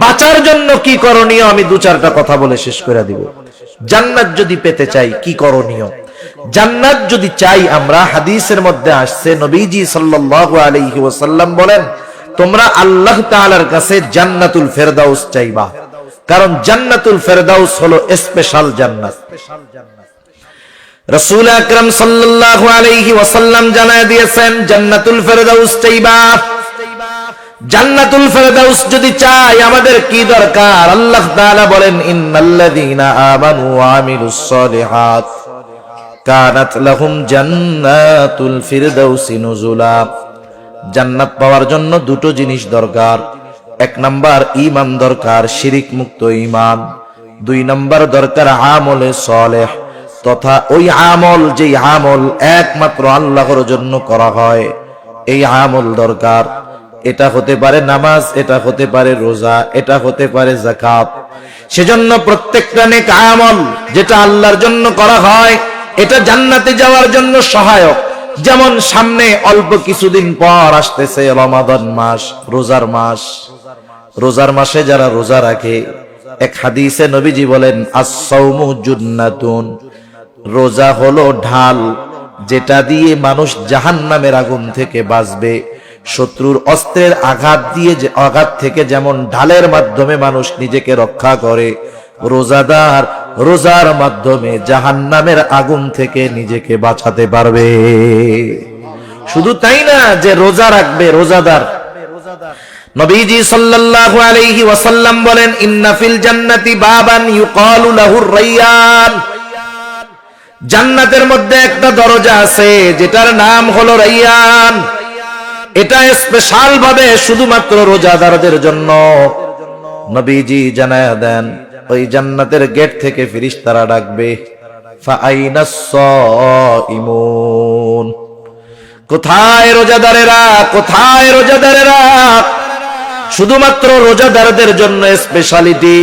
বাঁচার জন্য কি করণীয়, আমি 2-4টা কথা বলে শেষ করে দিব। জান্নাত যদি পেতে চাই কি করণীয়, জান্নাত যদি চাই আমরা, হাদিসের মধ্যে আসছে নবীজি সাল্লাল্লাহু আলাইহি ওয়াসাল্লাম বলেন, তোমরা আল্লাহ তাআলার কাছে জান্নাতুল ফেরদাউস চাইবা, কারণ জান্নাতুল ফেরদাউস হলো স্পেশাল জান্নাত। রাসূল আকরাম সাল্লাল্লাহু আলাইহি ওয়াসাল্লাম জানায় দিয়েছেন, জান্নাতুল ফেরদাউস চাইবা। জান্নাতুল ফেরদাউস যদি চাই আমাদের কি দরকার? আল্লাহ তাআলা বলেন, ইন্নাল্লাযীনা আমানু ওয়া আমিলুস সলিহাত কানাত লাহুম জান্নাতুল ফিরদাউসি নুজুলা। জান্নাত পাওয়ার জন্য 2টো জিনিস দরকার। 1 নাম্বার ঈমান দরকার, শিরিক মুক্ত ঈমান। 2 নাম্বার দরকার আমলে সালেহ, তথা ওই আমল যেই আমল একমাত্র আল্লাহর জন্য করা হয়, এই আমল দরকার। এটা হতে পারে নামাজ, এটা হতে পারে রোজা, এটা হতে পারে যাকাত। সেজন্য প্রত্যেকটা নেক আমল যেটা আল্লাহর জন্য করা হয়, এটা জান্নাতে যাওয়ার জন্য সহায়ক। যেমন সামনে অল্প কিছুদিন পর আসতেছে রমাদান মাস, রোজার মাস। রোজার মাসে যারা রোজা রাখে, এক হাদিসে নবীজি বলেন, আস-সাওমু জুন্নাতুন, রোজা হলো ঢাল, যেটা দিয়ে মানুষ জাহান্নামের আগুন থেকে বাঁচবে। শত্রুর অস্ত্রের আঘাত দিয়ে, আঘাত থেকে যেমন ঢালের মাধ্যমে মানুষ নিজেকে রক্ষা করে, রোজাদার রোজার মাধ্যমে জাহান্নামের আগুন থেকে নিজেকে বাঁচাতে পারবে। শুধু তাই না যে রোজা রাখবে রোজাদার, নবীজি সাল্লাল্লাহু আলাইহি ওয়াসাল্লাম বলেন, ইন্না ফিল জান্নাতি বাবান ইউকালু লাহুর রায়্যান। জান্নাতের মধ্যে একটা দরজা আছে যেটার নাম হলো রাইয়ান। এটা স্পেশাল ভাবে শুধুমাত্র রোজাদারদের জন্য। নবীজি জানায়া দেন, ওই জান্নাতের গেট থেকে ফেরেশতারা ডাকবে, ফাআইনাস সাইমুন, কোথায় রোজাদারেরা, কোথায় রোজাদারেরা? শুধুমাত্র রোজাদারদের জন্য স্পেশালিটি।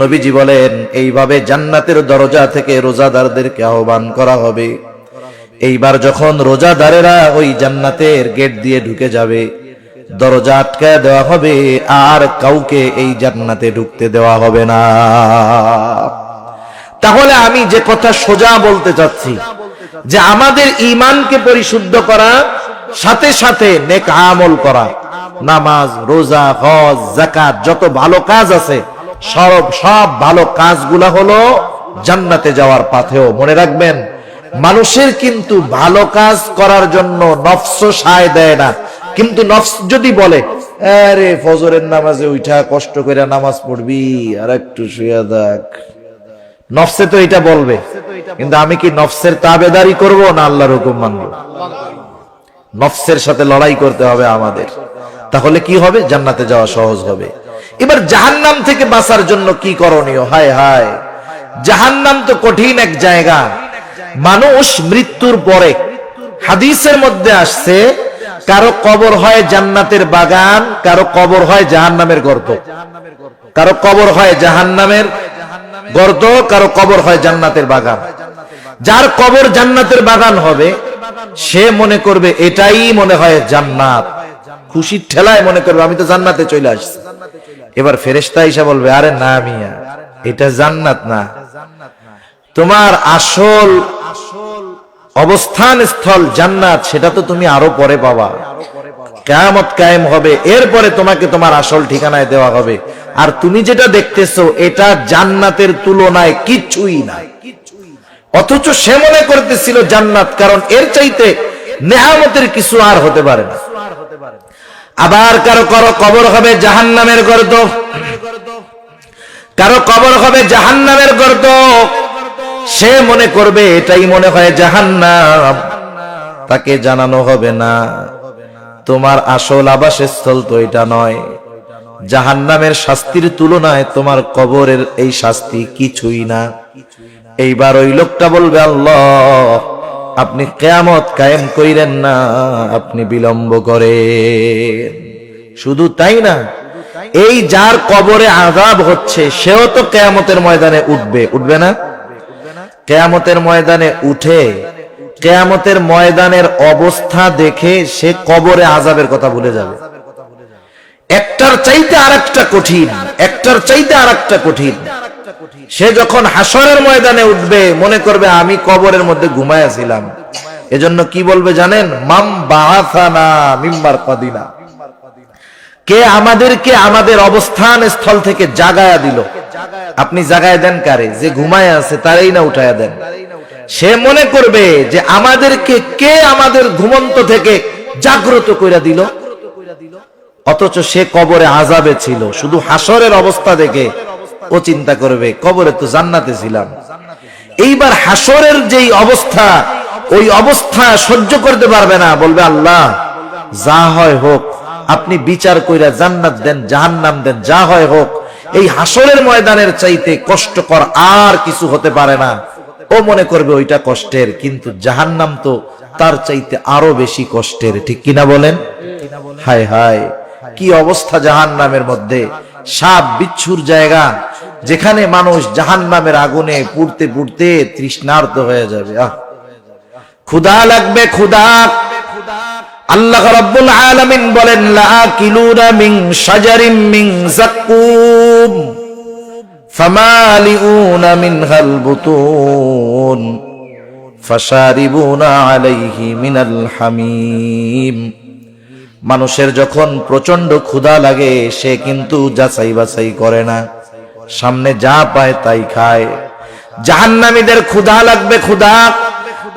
নবীজি বলেন, এইভাবে জান্নাতের দরজা থেকে রোজাদারদেরকে আহ্বান করা হবে। এইবার যখন রোজাদারেরা ওই জান্নাতের গেট দিয়ে ঢুকে যাবে, দরজা আটকায় দেওয়া হবে, আর কাউকে এই জান্নাতে ঢুকতে দেওয়া হবে না। তাহলে আমি যে কথা সোজা বলতে চাচ্ছি, যে আমাদের ঈমানকে পরিশুদ্ধ করা, সাথে সাথে নেক আমল করা, নামাজ, রোজা, হজ, যাকাত, যত ভালো কাজ আছে সব ভালো কাজগুলা হলো জান্নাতে যাওয়ার পাথেও। মনে রাখবেন, মানুষের কিন্তু ভালো কাজ করার জন্য নফস সায় দেয় না। কিন্তু নফস যদি বলে, আরে ফজরের নামাজে উঠা কষ্ট করে নামাজ পড়বি, আর একটু শুয়ে দেখ, নফসে তো এটা বলবে। কিন্তু আমি কি নফসের তাবেদারি করব না আল্লাহর হুকুম মানব? নফসের সাথে লড়াই করতে হবে আমাদের। তাহলে কি হবে? জান্নাতে যাওয়া সহজ হবে। এবার জাহান্নাম থেকে বাঁচার জন্য কি করণীয়? হায় হায়, জাহান্নাম তো কঠিন এক জায়গা। মানুষ মৃত্যুর পরে, হাদিসের মধ্যে আসছে, কারো কবর হয় জান্নাতের বাগান, কারো কবর হয় জাহান্নামের গর্ত। কারো কবর হয় জাহান্নামের গর্ত, কারো কবর হয় জান্নাতের বাগান। যার কবর জান্নাতের বাগান হবে, সে মনে করবে এটাই মনে হয় জান্নাত। খুশির ঠেলায় মনে করবে আমি তো জান্নাতে চলে আসছি। এবার ফেরেশতা এসে বলবে, আরে না মিয়া, এটা জান্নাত না, তোমার আসল অবস্থান স্থল জান্নাত, সেটা তো তুমি আরো পরে পাবা। কিয়ামত কায়েম হবে, এরপরে তোমাকে তোমার আসল ঠিকানায় দেওয়া হবে। আর তুমি যেটা দেখতেছো এটা জান্নাতের তুলনায় কিছুই না। অথচ সে মনে করতেছিল জান্নাত, কারণ এর চাইতে নেয়ামতের কিছু আর হতে পারে না। আবার কারো কারো কবর হবে জাহান্নামের গর্ত, কারো কবর হবে জাহান্নামের গর্ত। সে মনে করবে এটাই মনে হয় জাহান্নাম। তাকে জানানো হবে না, তোমার আসল আবাসস্থল তো এটা নয়। জাহান্নামের শাস্তির তুলনায় তোমার কবরের এই শাস্তি কিছুই না। এইবার ওই লোকটা বলবে, আল্লাহ আপনি কিয়ামত কায়েম কইরেন না, আপনি বিলম্ব করেন। শুধু তাই না, এই যার কবরে আযাব হচ্ছে, সেও তো কিয়ামতের ময়দানে উঠবে, উঠবে না? কিয়ামতের ময়দানে উঠে কিয়ামতের ময়দানের অবস্থা দেখে সে কবরে আযাবের কথা ভুলে যাবে। একটার চাইতে আরেকটা কঠিন, একটার চাইতে আরেকটা কঠিন। সে যখন হাসরের ময়দানে উঠবে, মনে করবে আমি কবরের মধ্যে ঘুমায়াছিলাম। এজন্য কি বলবে জানেন? মাম বাআসানা মিন মারকাদিনা, কে আমাদেরকে আমাদের অবস্থান স্থল থেকে জাগায়া দিল। আপনি জাগায় দেন কারে? যে ঘুমায় আছে তারই না উঠায়া দেন। সে মনে করবে যে আমাদেরকে কে আমাদের ঘুমন্ত থেকে জাগ্রত কইরা দিল। অথচ সে কবরে আযাবে ছিল। শুধু হাসরের অবস্থা দেখে ও চিন্তা করবে কবরে তো জান্নাতে ছিলাম। এইবার হাসরের যেই অবস্থা, ওই অবস্থা সহ্য করতে পারবে না। বলবে, আল্লাহ যা হয় হোক, আপনি বিচার কইরা জান্নাত দেন, জাহান্নাম দেন, যা হয় হোক। এই হাসরের ময়দানের চাইতে কষ্টকর আর কিছু হতে পারে না। ও মনে করবে ওইটা কষ্টের, কিন্তু জাহান্নাম তো তার চাইতে আরো বেশি কষ্টের। ঠিক কিনা বলেন? হায় হায়, কি অবস্থা জাহান্নামের মধ্যে! সাপ বিচ্ছুর জায়গা, যেখানে মানুষ জাহান্নামের আগুনে পুড়তে পুড়তে তৃষ্ণার্ত হয়ে যাবে। ক্ষুধা লাগবে, ক্ষুধা। আল্লাহ রাব্বুল আলামিন বলেন, লাআকিলুনা মিন শাজারিন মিন যাক্কুম ফামালিউনা মিনহাল বুতুন ফাশারিবুনা আলাইহি মিনাল হামিম। মানুষের যখন প্রচন্ড ক্ষুধা লাগে, সে কিন্তু যাচাই বাছাই করে না, সামনে যা পায় তাই খায়। জাহান্নামীদের ক্ষুধা লাগবে, ক্ষুধা।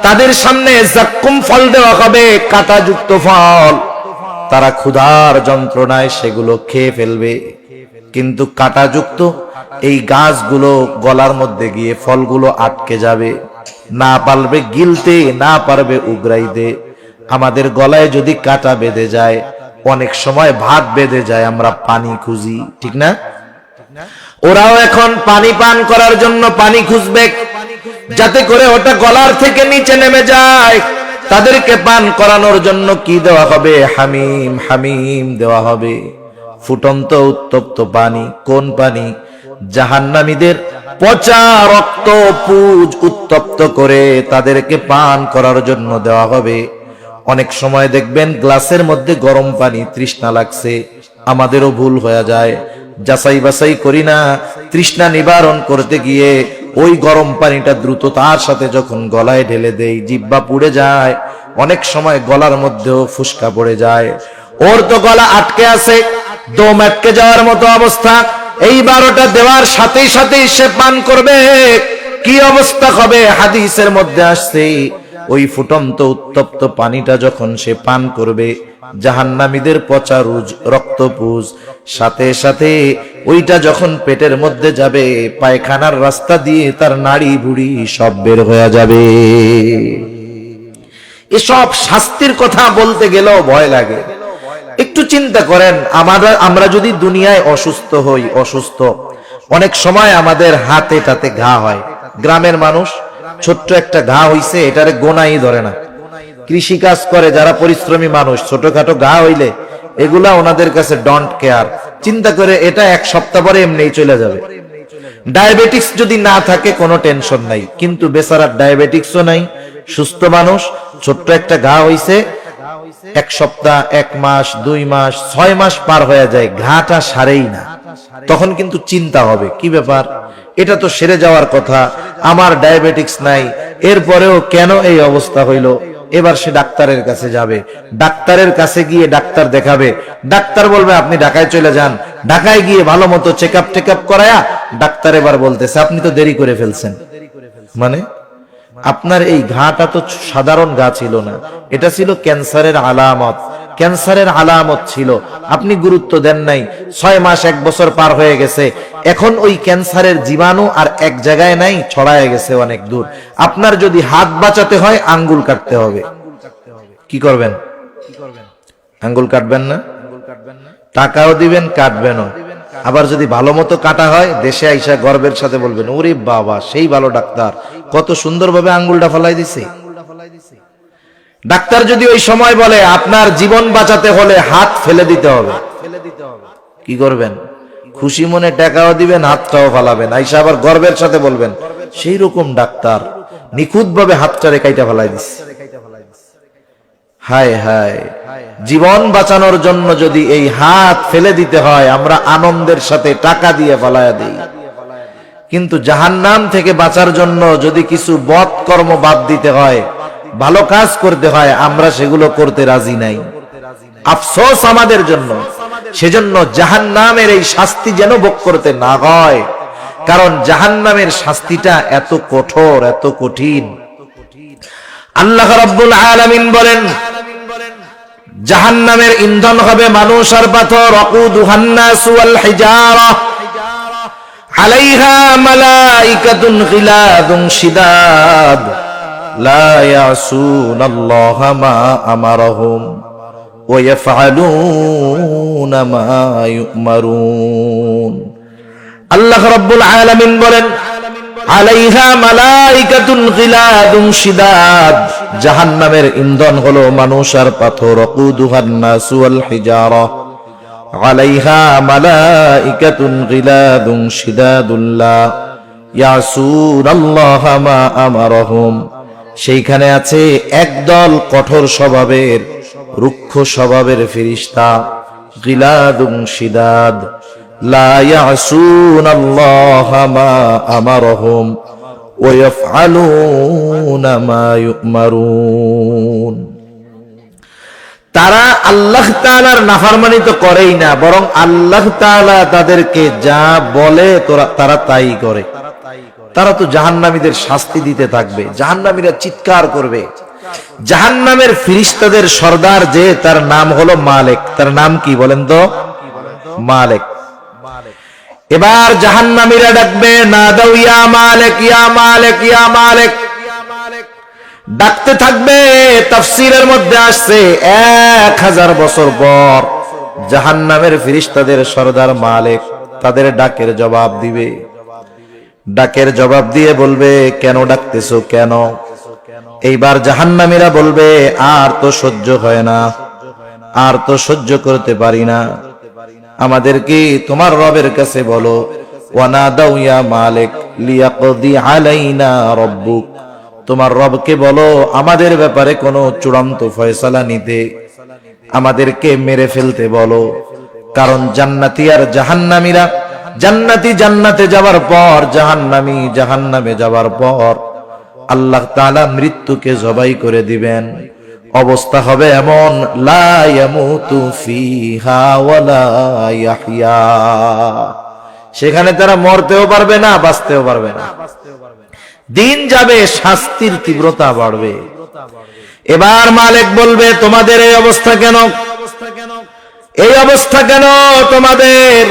তাদের সামনে যাক্কুম ফল দেওয়া হবে, কাঁটাযুক্ত ফল। তারা ক্ষুধার যন্ত্রণায় সেগুলো খেয়ে ফেলবে, কিন্তু কাঁটাযুক্ত এই গাছগুলো গলার মধ্যে গিয়ে ফলগুলো আটকে যাবে। না পারবে গিলতে, না পারবে উগরাইতে। আমাদের গলায় যদি কাটা বেঁধে যায়, অনেক সময় ভাত বেঁধে যায়, আমরা পানি খুঁজি, ঠিক না? ওরাও এখন পানি পান করার জন্য পানি খুঁজবে, যাতে করে ওটা গলার থেকে নিচে নেমে যায়। তাদেরকে পান করানোর জন্য কি দেওয়া হবে? হামিম, হামিম দেওয়া হবে, ফুটন্ত উত্তপ্ত পানি। কোন পানি? জাহান্নামীদের পচা রক্ত পুজ উত্তপ্ত করে তাদেরকে পান করার জন্য দেওয়া হবে। অনেক সময় দেখবেন গ্লাসের মধ্যে গরম পানি, তৃষ্ণা লাগছে, আমাদেরও ভুল হয়ে যায়, যাচাই বাছাই করি না, তৃষ্ণা নিবারণ করতে গিয়ে ওই গরম পানিটা দ্রুততার সাথে যখন গলায় ঢেলে দেই, জিহ্বা পুড়ে যায়, অনেক সময় গলার মধ্যেও ফুসকা পড়ে যায়। ওর তো গলা আটকে আছে, দম আটকে যাওয়ার মতো অবস্থা। এইবার ওটা দেওয়ার সাথেই সাথেই সে পান করবে, কি অবস্থা হবে? হাদিসের মধ্যে আসছে, ওই ফুটন্ত উত্তপ্ত পানিটা যখন সে পান করবে, জাহান্নামীদের পচা রুজ রক্তপুজ সাথে সাথে ওইটা যখন পেটের মধ্যে যাবে, পায়খানার রাস্তা দিয়ে তার নাড়ি ভুড়ি সব বের হয়ে যাবে। এসব শাস্তির কথা বলতে গেলেও ভয় লাগে। একটু চিন্তা করেন, আমরা যদি দুনিয়ায় অসুস্থ হই, অসুস্থ, অনেক সময় আমাদের হাতে টাতে ঘা হয়। গ্রামের মানুষ, ছোট্ট একটা ঘা হইছে, এটারে গোনাই ধরে না। কৃষি কাজ করে যারা পরিশ্রমী মানুষ, ছোটখাটো ঘা হইলে এগুলা ওনাদের কাছে ডোন্ট কেয়ার, চিন্তা করে এটা এক সপ্তাহ পরে এমনিই চলে যাবে। ডায়াবেটিক্স যদি না থাকে কোনো টেনশন নাই, কিন্তু বেচারার ডায়াবেটিক্সও নাই, সুস্থ মানুষ, ছোট্ট একটা ঘা হইছে, এক সপ্তাহ, এক মাস, 2 মাস, 6 মাস পার হয়ে যায়, ঘাটা সারেই না। তখন কিন্তু চিন্তা হবে, কি ব্যাপার, এটা তো সেরে যাওয়ার কথা, আমার ডায়াবেটিক্স নাই, এরপরেও কেন এই অবস্থা হইল? এবার সে ডাক্তারের কাছে যাবে, ডাক্তারের কাছে গিয়ে ডাক্তার দেখাবে, ডাক্তার বলবে আপনি ঢাকায় চলে যান। ঢাকায় গিয়ে ভালো মতো চেকআপ টেকআপ করায়া ডাক্তার এবার বলতেছে আপনি তো দেরি করে ফেলছেন। মানে আপনার এই ঘাটা তো সাধারণ ঘা ছিল না, এটা ছিল ক্যান্সারের আলামত, ক্যান্সারের আলামত ছিল, আপনি গুরুত্ব দেন নাই। 6 মাস 1 বছর পার হয়ে গেছে, এখন ওই ক্যান্সারের জীবাণু আর এক জায়গায় নাই, ছড়ায় গেছে অনেক দূর। আপনার যদি হাত বাঁচাতে হয় আঙ্গুল কাটতে হবে, কি করবেন? আঙ্গুল কাটবেন না? টাকাও দিবেন, কাটবেনও। আবার যদি ভালো মতো কাটা হয়, দেশে আইসা গর্বের সাথে বলবেন ওরে বাবা সেই ভালো ডাক্তার, কত সুন্দরভাবে আঙ্গুলটা ফলাই দিছে। ডাক্তার যদি ওই সময় বলে আপনার জীবন বাঁচাতে হলে হাত ফেলে দিতে হবে, কি করবেন? খুশি মনে টাকাও দিবেন, হাতটাও ফালাবেন, আইসা আবার গর্বের সাথে বলবেন সেই রকম ডাক্তার নিখুঁত ভাবে হাতটারে কাইটা ফেলাই দিচ্ছে। হায় হায়, জীবন বাঁচানোর জন্য যদি এই হাত ফেলে দিতে হয়, আমরা আনন্দের সাথে টাকা দিয়ে ফালায়া দিই। কিন্তু জাহান্নাম থেকে বাঁচার জন্য যদি কিছু বদ কর্ম বাদ দিতে হয়, ভালো কাজ করতে হয়, আমরা সেগুলো করতে রাজি নাই। আফসোস আমাদের জন্য। সেজন্য জাহান্নামের এই শাস্তি যেন ভোগ করতে না হয়, কারণ জাহান্নামের শাস্তিটা এত কঠোর, এত কঠিন। আল্লাহ রাব্বুল আলামিন বলেন জাহান্নামের ইন্ধন হবে মানুষ আর পাথর, ওয়াকুদুহান নাসু ওয়াল হিজারা আলাইহা মালাইকাতুন গিলাদুন শিদাদ লা ইয়াসুনাল্লাহা মা আমারহুম ওয়া ইয়াফআলুনা মা ইউমারুন। আল্লাহ রাব্বুল আলামিন বলেন আলাইহা মালাইকাতুন গিলাদুন শিদাদ, জাহান্নামের ইন্ধন হলো মানুষ আর পাথর, ওয়াকুদুহান নাসু ওয়াল হিজারা আলাইহা মালাইকাতুন গিলাদুন শিদাদুন লা ইয়াসুনাল্লাহা মা আমারহুম, সেইখানে আছে একদল কঠোর স্বভাবের, রুক্ষ স্বভাবের ফেরেশতা, গিলাদুন শিদাদ লা ইয়াসুনাল্লাহা মা আমারহুম ওয়া ইয়াফআলুনা মা ইউমারুন। তারা আল্লাহ তাআলার নাফরমানি তো করেই না, বরং আল্লাহ তাআলা তাদেরকে যা বলে তারা তাই করে। তারা তো জাহান্নামীদের শাস্তি দিতে থাকবে, জাহান্নামীরা চিৎকার করবে। জাহান্নামের ফেরেশতাদের সর্দার যে, তার নাম হলো মালিক। তার নাম কি বলেন তো? মালিক। এবার জাহান্নামীরা ডাকবে নাদাউ ইয়া মালিক ইয়া মালিক ইয়া মালিক, ডাকতে থাকবে। তাফসীরের মধ্যে আসছে 1000 বছর পর জাহান্নামের ফেরেশতাদের সরদার মালিক তাদের ডাকের জবাব দিবে। ডাকের জবাব দিয়ে বলবে, কেন ডাকতেছো, কেন? এইবার জাহান্নামীরা বলবে, আর তো সহ্য হয় না, আর তো সহ্য করতে পারি না, আমাদেরকে তোমার রবের কাছে বলো। ওয়ানাদাউ ইয়া মালিক লিয়াকদি আলাইনা রাব্বুক, তোমার রবকে বলো আমাদের ব্যাপারে কোনো চূড়ান্ত ফয়সালা নিতে, আমাদেরকে মেরে ফেলতে বলো। কারণ জান্নাতি আর জাহান্নামীরা, জান্নাতি জান্নাতে যাওয়ার পর, জাহান্নামী জাহান্নামে যাওয়ার পর আল্লাহ তাআলা মৃত্যুকে জবাই করে দিবেন। অবস্থা হবে এমন, লা ইয়ামুতু ফিহা ওয়ালা ইয়াহইয়া, সেখানে তারা মরতেও পারবে না, বাঁচতেও পারবে না। দিন যাবে, শাস্তির তীব্রতা বাড়বে। এবার মালিক বলবে, তোমাদের এই অবস্থা কেন? এই অবস্থা কেন তোমাদের?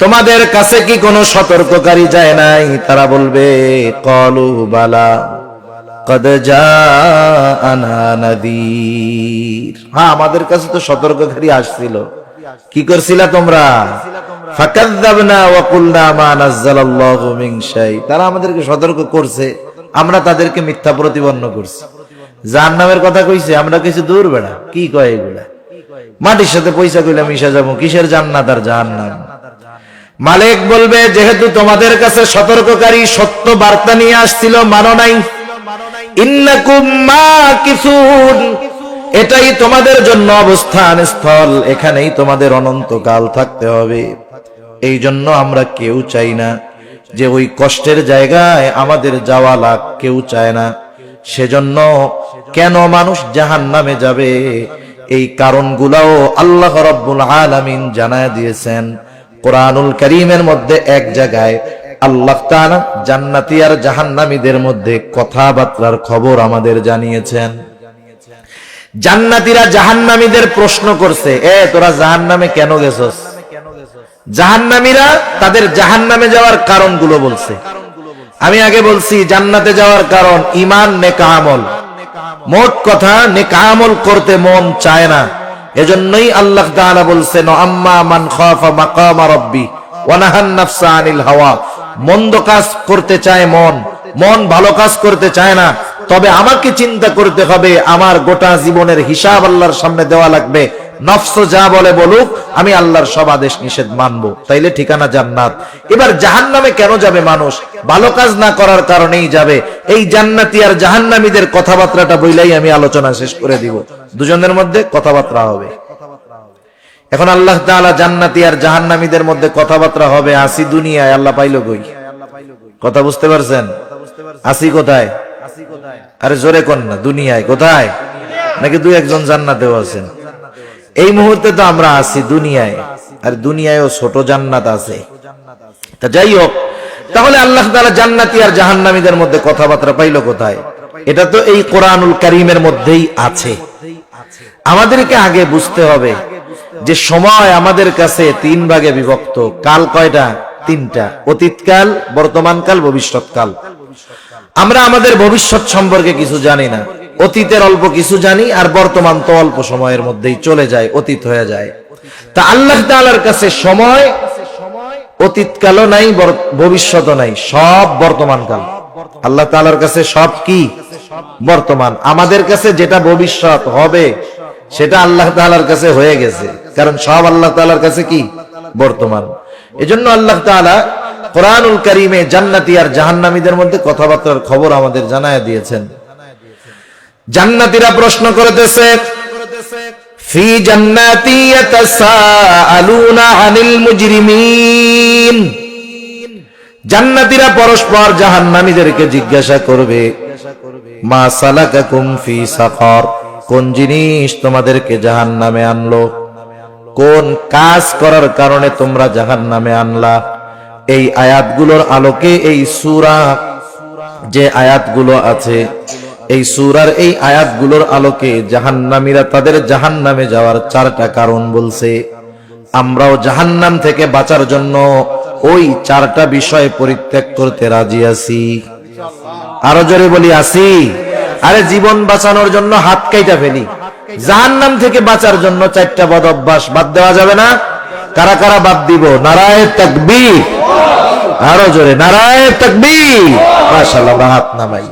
তোমাদের কাছে কি কোনো সতর্ককারী যায় নাই? তারা বলবে, ক্বালু বালা কদ জাআনা নাযীর, হ্যাঁ আমাদের কাছে তো সতর্ককারী আসছিল। কি করছিলা তোমরা? ফাকাযযাবনা ওয়া কুলনা মা নাযালাল্লাহু মিন শাই, তারা আমাদেরকে সতর্ক করছে, আমরা তাদেরকে মিথ্যা প্রতিপন্ন করছি। জাহান্নামের কথা কইছে, আমরা কিছু দূর বেড়া, কি কয় এগুলা? মাটির সাথে পয়সা কইলা মিশা যাবো, কিসের জান্নাত আর জাহান্নাম? মালিক বলবে, যেহেতু তোমাদের কাছে সতর্ককারী সত্য বার্তা নিয়ে আসছিল, মানো নাই, ইন্নাকুম মাকিসুন, এটাই তোমাদের জন্য অবস্থান স্থল, এখানেই তোমাদের অনন্তকাল থাকতে হবে। এই জন্য আমরা কেউ চাই না যে ওই কষ্টের জায়গায় আমাদের যাওয়া লাগ, কেউ চায় না। সেজন্য কেন মানুষ জাহান্নামে যাবে, এই কারণগুলাও আল্লাহ রাব্বুল আলামিন জানায় দিয়েছেন কোরআনুল কারীমের মধ্যে। এক জায়গায় আল্লাহ তাআলা জান্নাতি আর জাহান্নামীদের মধ্যে কথাবার্তার খবর আমাদের জানিয়েছেন। জান্নাতীরা জাহান্নামীদের প্রশ্ন করছে, তোরা জাহান্নামে কেন গেছস? জাহান্নামীরা তাদের জাহান্নামে যাওয়ার কারণগুলো বলছে। আমি আগে বলছি, জান্নাতে যাওয়ার কারণ ঈমান, নেক আমল। মোট কথা, নেক আমল করতে মন চায় না। এজন্যই আল্লাহ তাআলা বলছেন, আম্মা মান খাফা মাকামা রাব্বি ওয়া নাহান নাফসা আনিল হাওয়া, মন্দ কাজ করতে চায় মন, মন ভালো কাজ করতে চায় না। তবে আমাকে চিন্তা করতে হবে, আমার গোটা জীবনের হিসাব আল্লাহর সামনে দেওয়া লাগবে। নফস যা বলে বলুক, আমি আল্লাহর সব আদেশ নিষেধ মানবো, তাইলে ঠিকানা জান্নাত। এবার জাহান্নামে কেন যাবে মানুষ? ভালো কাজ না করার কারণেই যাবে। এই জান্নাতি আর জাহান্নামীদের কথাবার্তাটা বইলাই আমি আলোচনা শেষ করে দিব, দুজনের মধ্যে কথাবার্তা হবে। এখন আল্লাহ তাআলা জান্নাতি আর জাহান্নামীদের মধ্যে কথাবার্তা হবে, আসি দুনিয়ায়, আল্লাহ পাইলো কই? কথা বুঝতে পারছেন? আসি কোথায়? আরে জোরে কোন না, দুনিয়ায় কোথায়? নাকি দুই একজন জান্নাতেও আছেন? এই মুহূর্তে তো আমরা আছি দুনিয়ায়, আর দুনিয়ায়ও ছোট জান্নাত আছে। তা যাই হোক, তাহলে আল্লাহ তাআলা জান্নাতি আর জাহান্নামীদের মধ্যে কথাবার্তা পাইলো কোথায়? এটা তো এই কোরআনুল কারীমের মধ্যেই আছে। আমাদেরকে আগে বুঝতে হবে যে সময় আমাদের কাছে 3 ভাগে বিভক্ত। কাল কয়টা? 3টা, অতীতকাল, বর্তমানকাল, ভবিষ্যৎকাল। আমরা আমাদের ভবিষ্যৎ সম্পর্কে কিছু জানি না, অতীতের অল্প কিছু জানি, আর বর্তমান তো অল্প সময়ের মধ্যেই চলে যায়, অতীত হয়ে যায়। তা আল্লাহ তাআলার কাছে সময় অতীতকালও নাই, ভবিষ্যৎও নাই, সব বর্তমানকাল। আল্লাহ তাআলার কাছে সব কি? বর্তমান। আমাদের কাছে যেটা ভবিষ্যৎ হবে সেটা আল্লাহ তাআলার কাছে হয়ে গেছে, কারণ সব আল্লাহ তাআলার কাছে কি? বর্তমান। এজন্য আল্লাহ তাআলা কোরআনুল কারীমে জান্নাতি আর জাহান্নামীদের মধ্যে কথাবার্তার খবর আমাদের জানায় দিয়েছেন। জান্নাতীরা প্রশ্ন করতেছে, ফি জান্নাতি ইয়াতাসাআলুনা আনিল মুজরিমিন, জান্নাতীরা পরস্পর জাহান্নামীদেরকে জিজ্ঞাসা করবে, মা সালাকাকুম ফি সাকার, কোন জিনিস তোমাদেরকে জাহান্নামে আনলো? কোন কাজ করার কারণে তোমরা জাহান্নামে আনলা? এই আয়াতগুলোর আলোকে, এই সূরা যে আয়াতগুলো আছে, এই সূরার এই আয়াতগুলোর আলোকে জাহান্নামীরা তাদের জাহান্নামে যাওয়ার 4টা কারণ বলছে। আমরাও জাহান্নাম থেকে বাঁচার জন্য ওই 4টা বিষয় পরিত্যাগ করতে রাজি আছি। আরো জোরে বলি, আছি। আরে জীবন বাঁচানোর জন্য হাত কাইটা ফেলি, জাহান্নাম থেকে বাঁচার জন্য 4টা বদ অভ্যাস বাদ দেওয়া যাবে না? কারা কারা বাদ দিব? নারায়ে তাকবীর, আরো জোরে নারায়ে তাকবীর। মাশাআল্লাহ, হাত নামাই।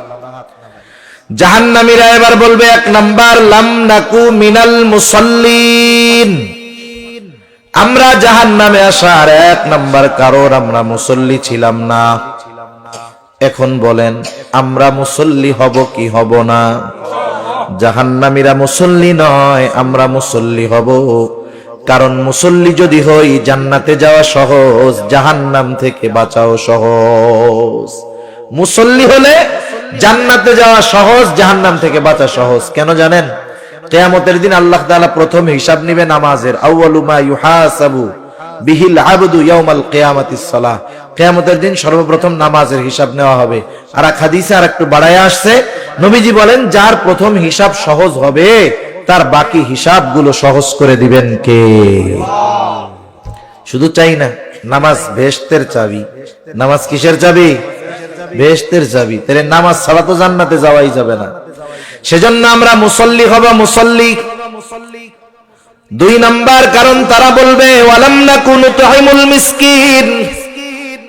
জাহান্নামীরা এবার বলবে 1 নাম্বার, লাম নাকু মিনাল মুসাল্লিন। আমরা জাহান্নামে আসার 1 নাম্বার কারণ আমরা মুসল্লি ছিলাম না। এখন বলেন আমরা মুসল্লি হব কি হব না? জাহান্নামীরা মুসল্লি নয়, আমরা মুসল্লি হব। কারণ মুসল্লি যদি হই জান্নাতে যাওয়া সহজ, জাহান্নাম থেকে বাঁচাও সহজ। মুসল্লি হলে জান্নাতে যাওয়া সহজ, জাহান্নাম থেকে বাঁচা সহজ। কেন জানেন? কিয়ামতের দিন আল্লাহ তাআলা প্রথম হিসাব নিবে নামাজের। আউয়ালু মা ইউহাসাবু বিহিল আবদু ইয়াউমাল কিয়ামাতিস সালাহ। কিয়ামতের দিন সর্বপ্রথম নামাজের হিসাব নেওয়া হবে। আর এক হাদিসে আর একটু বাড়ায় আসছে, নবীজি বলেন যার প্রথম হিসাব সহজ হবে তার বাকি হিসাবগুলো সহজ করে দিবেন কে? শুধু চাই না, নামাজ বেহেশতের চাবি। নামাজ কিসের চাবি? বেহেশতের চাবি। তাহলে নামাজ ছাড়া তো জান্নাতে যাওয়াই যাবে না। সেজন্য আমরা মুসল্লি হব, মুসল্লি। 2 নাম্বার কারণ তারা বলবে ওয়ালাম নাকু নুতহিমুল মিসকিন।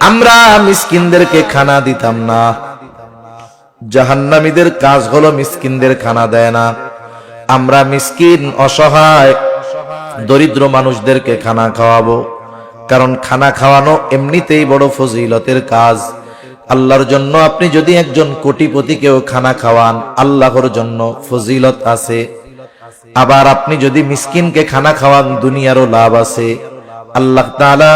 আমরা মিসকিনদেরকে খানা দিতাম না। জাহান্নামীদের কাজ হলো মিসকিনদের খানা দেয় না। আমরা মিসকিন, অসহায়, দরিদ্র মানুষদেরকে খানা খাওয়াবো। কারণ খানা খাওয়ানো এমনিতেই বড় ফজিলতের কাজ। আল্লাহর জন্য আপনি যদি একজন কোটিপতিকেও খানা খাওয়ান, আল্লাহর জন্য ফজিলত আছে। আবার আপনি যদি মিসকিনকে খানা খাওয়ান, দুনিয়ারও লাভ আছে। আল্লাহ তাআলা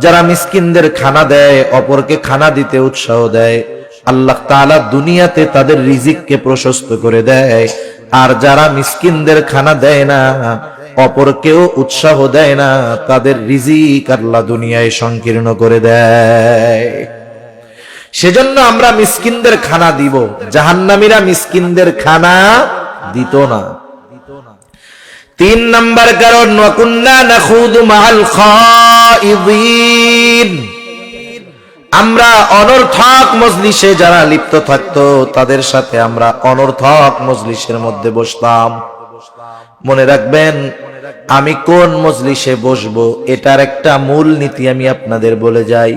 যারা মিসকিনদের খানা দেয়, অপরকে খানা দিতে উৎসাহ দেয়, আল্লাহ তাআলা দুনিয়াতে তাদের রিজিককে প্রশস্ত করে দেয়। আর যারা মিসকিনদের খানা দেয় না, অপরকেও উৎসাহ দেয় না, তাদের রিজিক আল্লাহ দুনিয়ায় সংকীর্ণ করে দেয়। সেজন্য আমরা মিসকিনদের খানা দিব। জাহান্নামীরা মিসকিনদের খানা দিত না। 3 নাম্বার কারণ ওয়া কুন্না নাখুদু মাআল খাইদিন। আমরা অনর্থক মজলিসে যারা লিপ্ত থাকতো তাদের সাথে আমরা অনর্থক মজলিসের মধ্যে বসতাম। মনে রাখবেন, আমি কোন মজলিসে বসবো এটার একটা মূল নীতি আমি আপনাদের বলে যাই।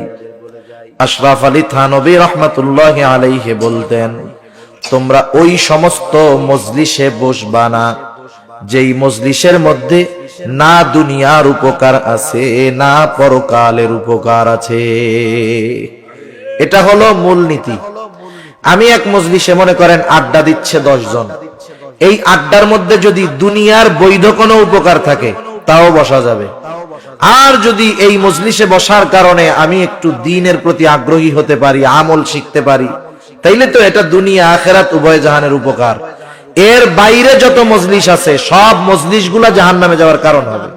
আশরাফ আলী থানভী রহমাতুল্লাহি আলাইহি বলতেন, তোমরা ওই সমস্ত মজলিসে বসবা না যেই মজলিসের মধ্যে না দুনিয়ার উপকার আছে না পরকালের উপকার আছে। এটা হলো মূল নীতি। আমি এক মজলিসে মনে করেন আড্ডা দিচ্ছে 10 জন, এই আড্ডার মধ্যে যদি দুনিয়ার বৈধ কোনো উপকার থাকে তাও বসা যাবে। আর যদি এই মজলিসে বসার কারণে আমি একটু দ্বীনের প্রতি আগ্রহী হতে পারি, আমল শিখতে পারি, তাইলে তো এটা দুনিয়া আখিরাত উভয় জাহানের উপকার। এর বাইরে যত মজলিস আছে সব মজলিসগুলা জাহান্নামে যাওয়ার কারণ হবে।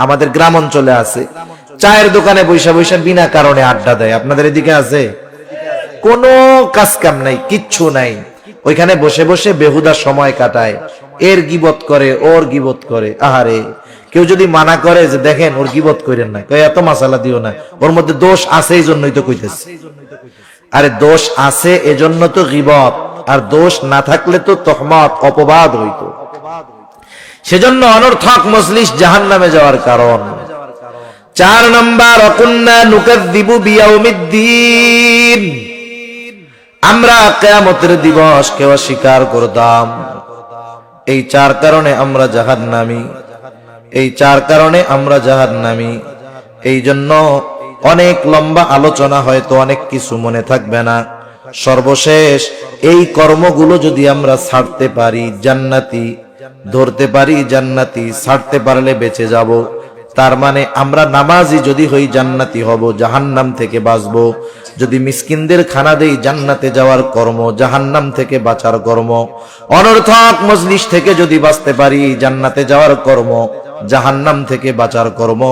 আমাদের গ্রাম অঞ্চলে আছে, চায়ের দোকানে বৈশা বৈশা বিনা কারণে আড্ডা দেয়। আপনাদের এদিকে আছে? কোনো কাজ কাম নাই, কিচ্ছু নাই, ওইখানে বসে বসে বেহুদা সময় কাটায়, এর গীবত করে ওর গীবত করে। আহারে, কেউ যদি মানা করে যে দেখেন ওর গীবত করেন না, এত মাসালা দিও না, ওর মধ্যে দোষ আছে এই জন্যই তো কইতেছে। আরে দোষ আছে এজন্য তো গীবত, আর দোষ না থাকলে তো তহমত, অপবাদ হইতো। সেজন্য অনর্থক মজলিস জাহান্নামে যাওয়ার কারণ। 4 নাম্বার অকুন্না নুকাযযিবু বিয়াউমিদ্দিন। আমরা কিয়ামতের দিবসকে অস্বীকার করতাম। এই 4 কারণে আমরা জাহান্নামী। এই 4 কারণে আমরা জাহান্নামী। এই জন্য অনেক লম্বা আলোচনা, হয়তো অনেক কিছু মনে থাকবে না। সর্বশেষ এই কর্মগুলো যদি আমরা ছাড়তে পারি জান্নাতি, ধরতে পারি জান্নাতি, ছাড়তে পারলে বেঁচে যাব। তার মানে আমরা নামাজি যদি হই জান্নাতি হব, জাহান্নাম থেকে বাঁচবো। যদি মিসকিনদের খানা দেই জান্নাতে যাওয়ার কর্ম, জাহান্নাম থেকে বাঁচার কর্ম। অনর্থক মজলিস থেকে যদি বাঁচতে পারি জান্নাতে যাওয়ার কর্ম, জাহান্নাম থেকে বাঁচার কর্ম।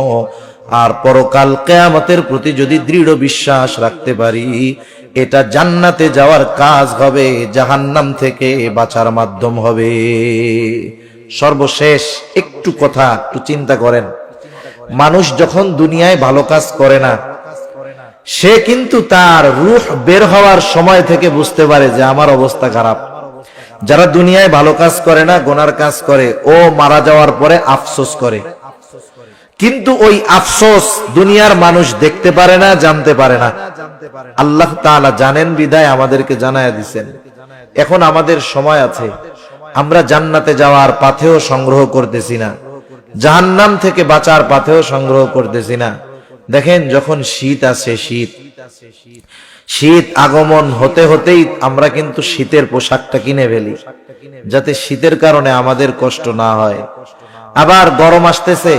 আর পরকাল কিয়ামতের প্রতি যদি দৃঢ় বিশ্বাস রাখতে পারি, এটা জান্নাতে যাওয়ার কাজ হবে, জাহান্নাম থেকে বাঁচার মাধ্যম হবে। সর্বশেষ একটু কথা একটু চিন্তা করেন, মানুষ যখন দুনিয়ায় ভালো কাজ করে না, সে কিন্তু তার রূহ বের হওয়ার সময় থেকে বুঝতে পারে যে আমার অবস্থা খারাপ। যারা দুনিয়ায় ভালো কাজ করে না, গুনার কাজ করে, ও মারা যাওয়ার পরে আফসোস করে, কিন্তু ওই আফসোস দুনিয়ার মানুষ দেখতে পারে না, জানতে পারে না। আল্লাহ তাআলা জানেন বিধায় আমাদেরকে জানায়া দিছেন। এখন আমাদের সময় আছে, আমরা জান্নাতে যাওয়ার পাথেও সংগ্রহ করতেছি না, জাহান্নাম থেকে বাঁচার পাথেও সংগ্রহ করতেছি না। দেখেন, যখন শীত আসে, শীত আগমন হতে হতেই আমরা কিন্তু শীতের পোশাকটা কিনে ফেলি, যাতে শীতের কারণে আমাদের কষ্ট না হয়। আবার গরম আসতেছে,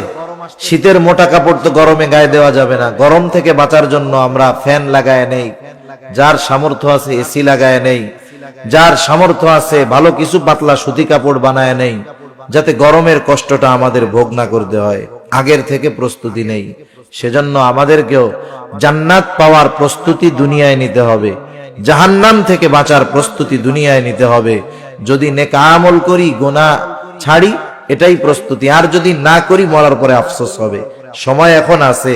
শীতের মোটা কাপড় তো গরমে গায়ে দেওয়া যাবে না, গরম থেকে বাঁচার জন্য আমরা ফ্যান লাগায় নেই, যার সামর্থ্য আছে এসি লাগায় নেই, যার সামর্থ্য আছে ভালো কিছু পাতলা সুতি কাপড় বানায় নেই, যাতে গরমের কষ্টটা আমাদের ভোগ না করতে হয়। আগের থেকে প্রস্তুতি নেই। সেজন্য আমাদেরকেও জান্নাত পাওয়ার প্রস্তুতি দুনিয়ায় নিতে হবে, জাহান্নাম থেকে বাঁচার প্রস্তুতি দুনিয়ায় নিতে হবে। যদি নেক আমল করি, গুনাহ ছাড়ি, এটাই প্রস্তুতি। আর যদি না করি, মরার পরে আফসোস হবে। সময় এখন আছে,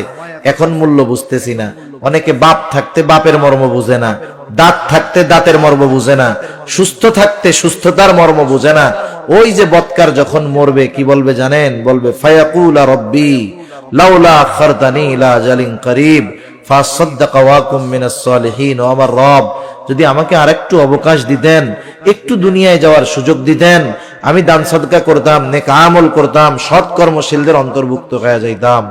এখন মূল্য বুঝতেছি না। অনেকে বাপ থাকতে বাপের মর্ম বুঝে না, দাঁত থাকতে দাঁতের মর্ম বুঝে না, সুস্থ থাকতে সুস্থতার মর্ম বুঝে না। ওই যে বৎকার যখন মরবে কি বলবে জানেন? বলবে ফায়াকুলা রব্বি লাউলা আখারতানি ইলা আজালিন করিব ফাসাদদাকা ওয়া কুম মিনাস সালিহিন। ও আমার রব, যদি আমাকে আরেকটু অবকাশ দিতেন, একটু দুনিয়ায় যাওয়ার সুযোগ দিতেন, আমি দান সদকা করতাম, নেক আমল করতাম, সৎ কর্মশীলদের অন্তর্ভুক্ত হয়ে যাইতাম।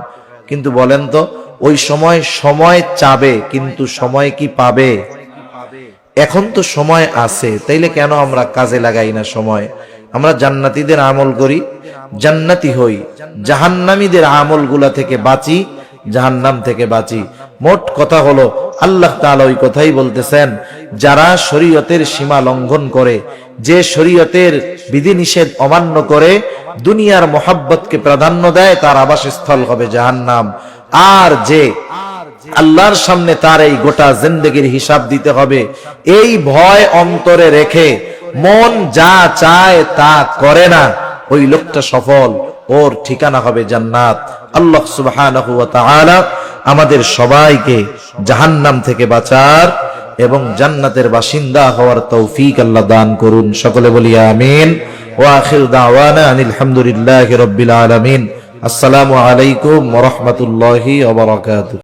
কিন্তু বলেন তো, ওই সময় চাবে, কিন্তু সময় কি পাবে? এখন তো সময় আছে, তাইলে কেন আমরা কাজে লাগাই না সময়? আমরা জান্নাতীদের আমল করি, জান্নাতি হই, জাহান্নামীদের আমলগুলা থেকে বাঁচি, জাহান্নাম থেকে বাঁচি। মোট কথা হলো, আল্লাহ তাআলা ওই কথাই বলতেছেন, যারা শরীয়তের সীমা লঙ্ঘন করে, যে শরীয়তের বিধিনিষেধ অমান্য করে, দুনিয়ার মোহাব্বতকে প্রাধান্য দেয়, তার আবাসস্থল হবে জাহান্নাম। আর যে আল্লাহর সামনে তার এই গোটা জিন্দেগির হিসাব দিতে হবে, এই ভয় অন্তরে রেখে মন যা চায় তা করে না, ওই লোকটা সফল, ওর ঠিকানা হবে জান্নাত। আল্লাহ সুবহানাহু ওয়া তাআলা আমাদের সবাইকে জাহান্নাম থেকে বাঁচার এবং জান্নাতের বাসিন্দা হওয়ার তৌফিক আল্লাহ দান করুন। সকলে বলি আমিন। ওয়া আখির দাওয়ানা আনিল হামদুলিল্লাহি রাব্বিল আলামিন। আসসালামু আলাইকুম ওয়া রাহমাতুল্লাহি ওয়া বারাকাতুহু।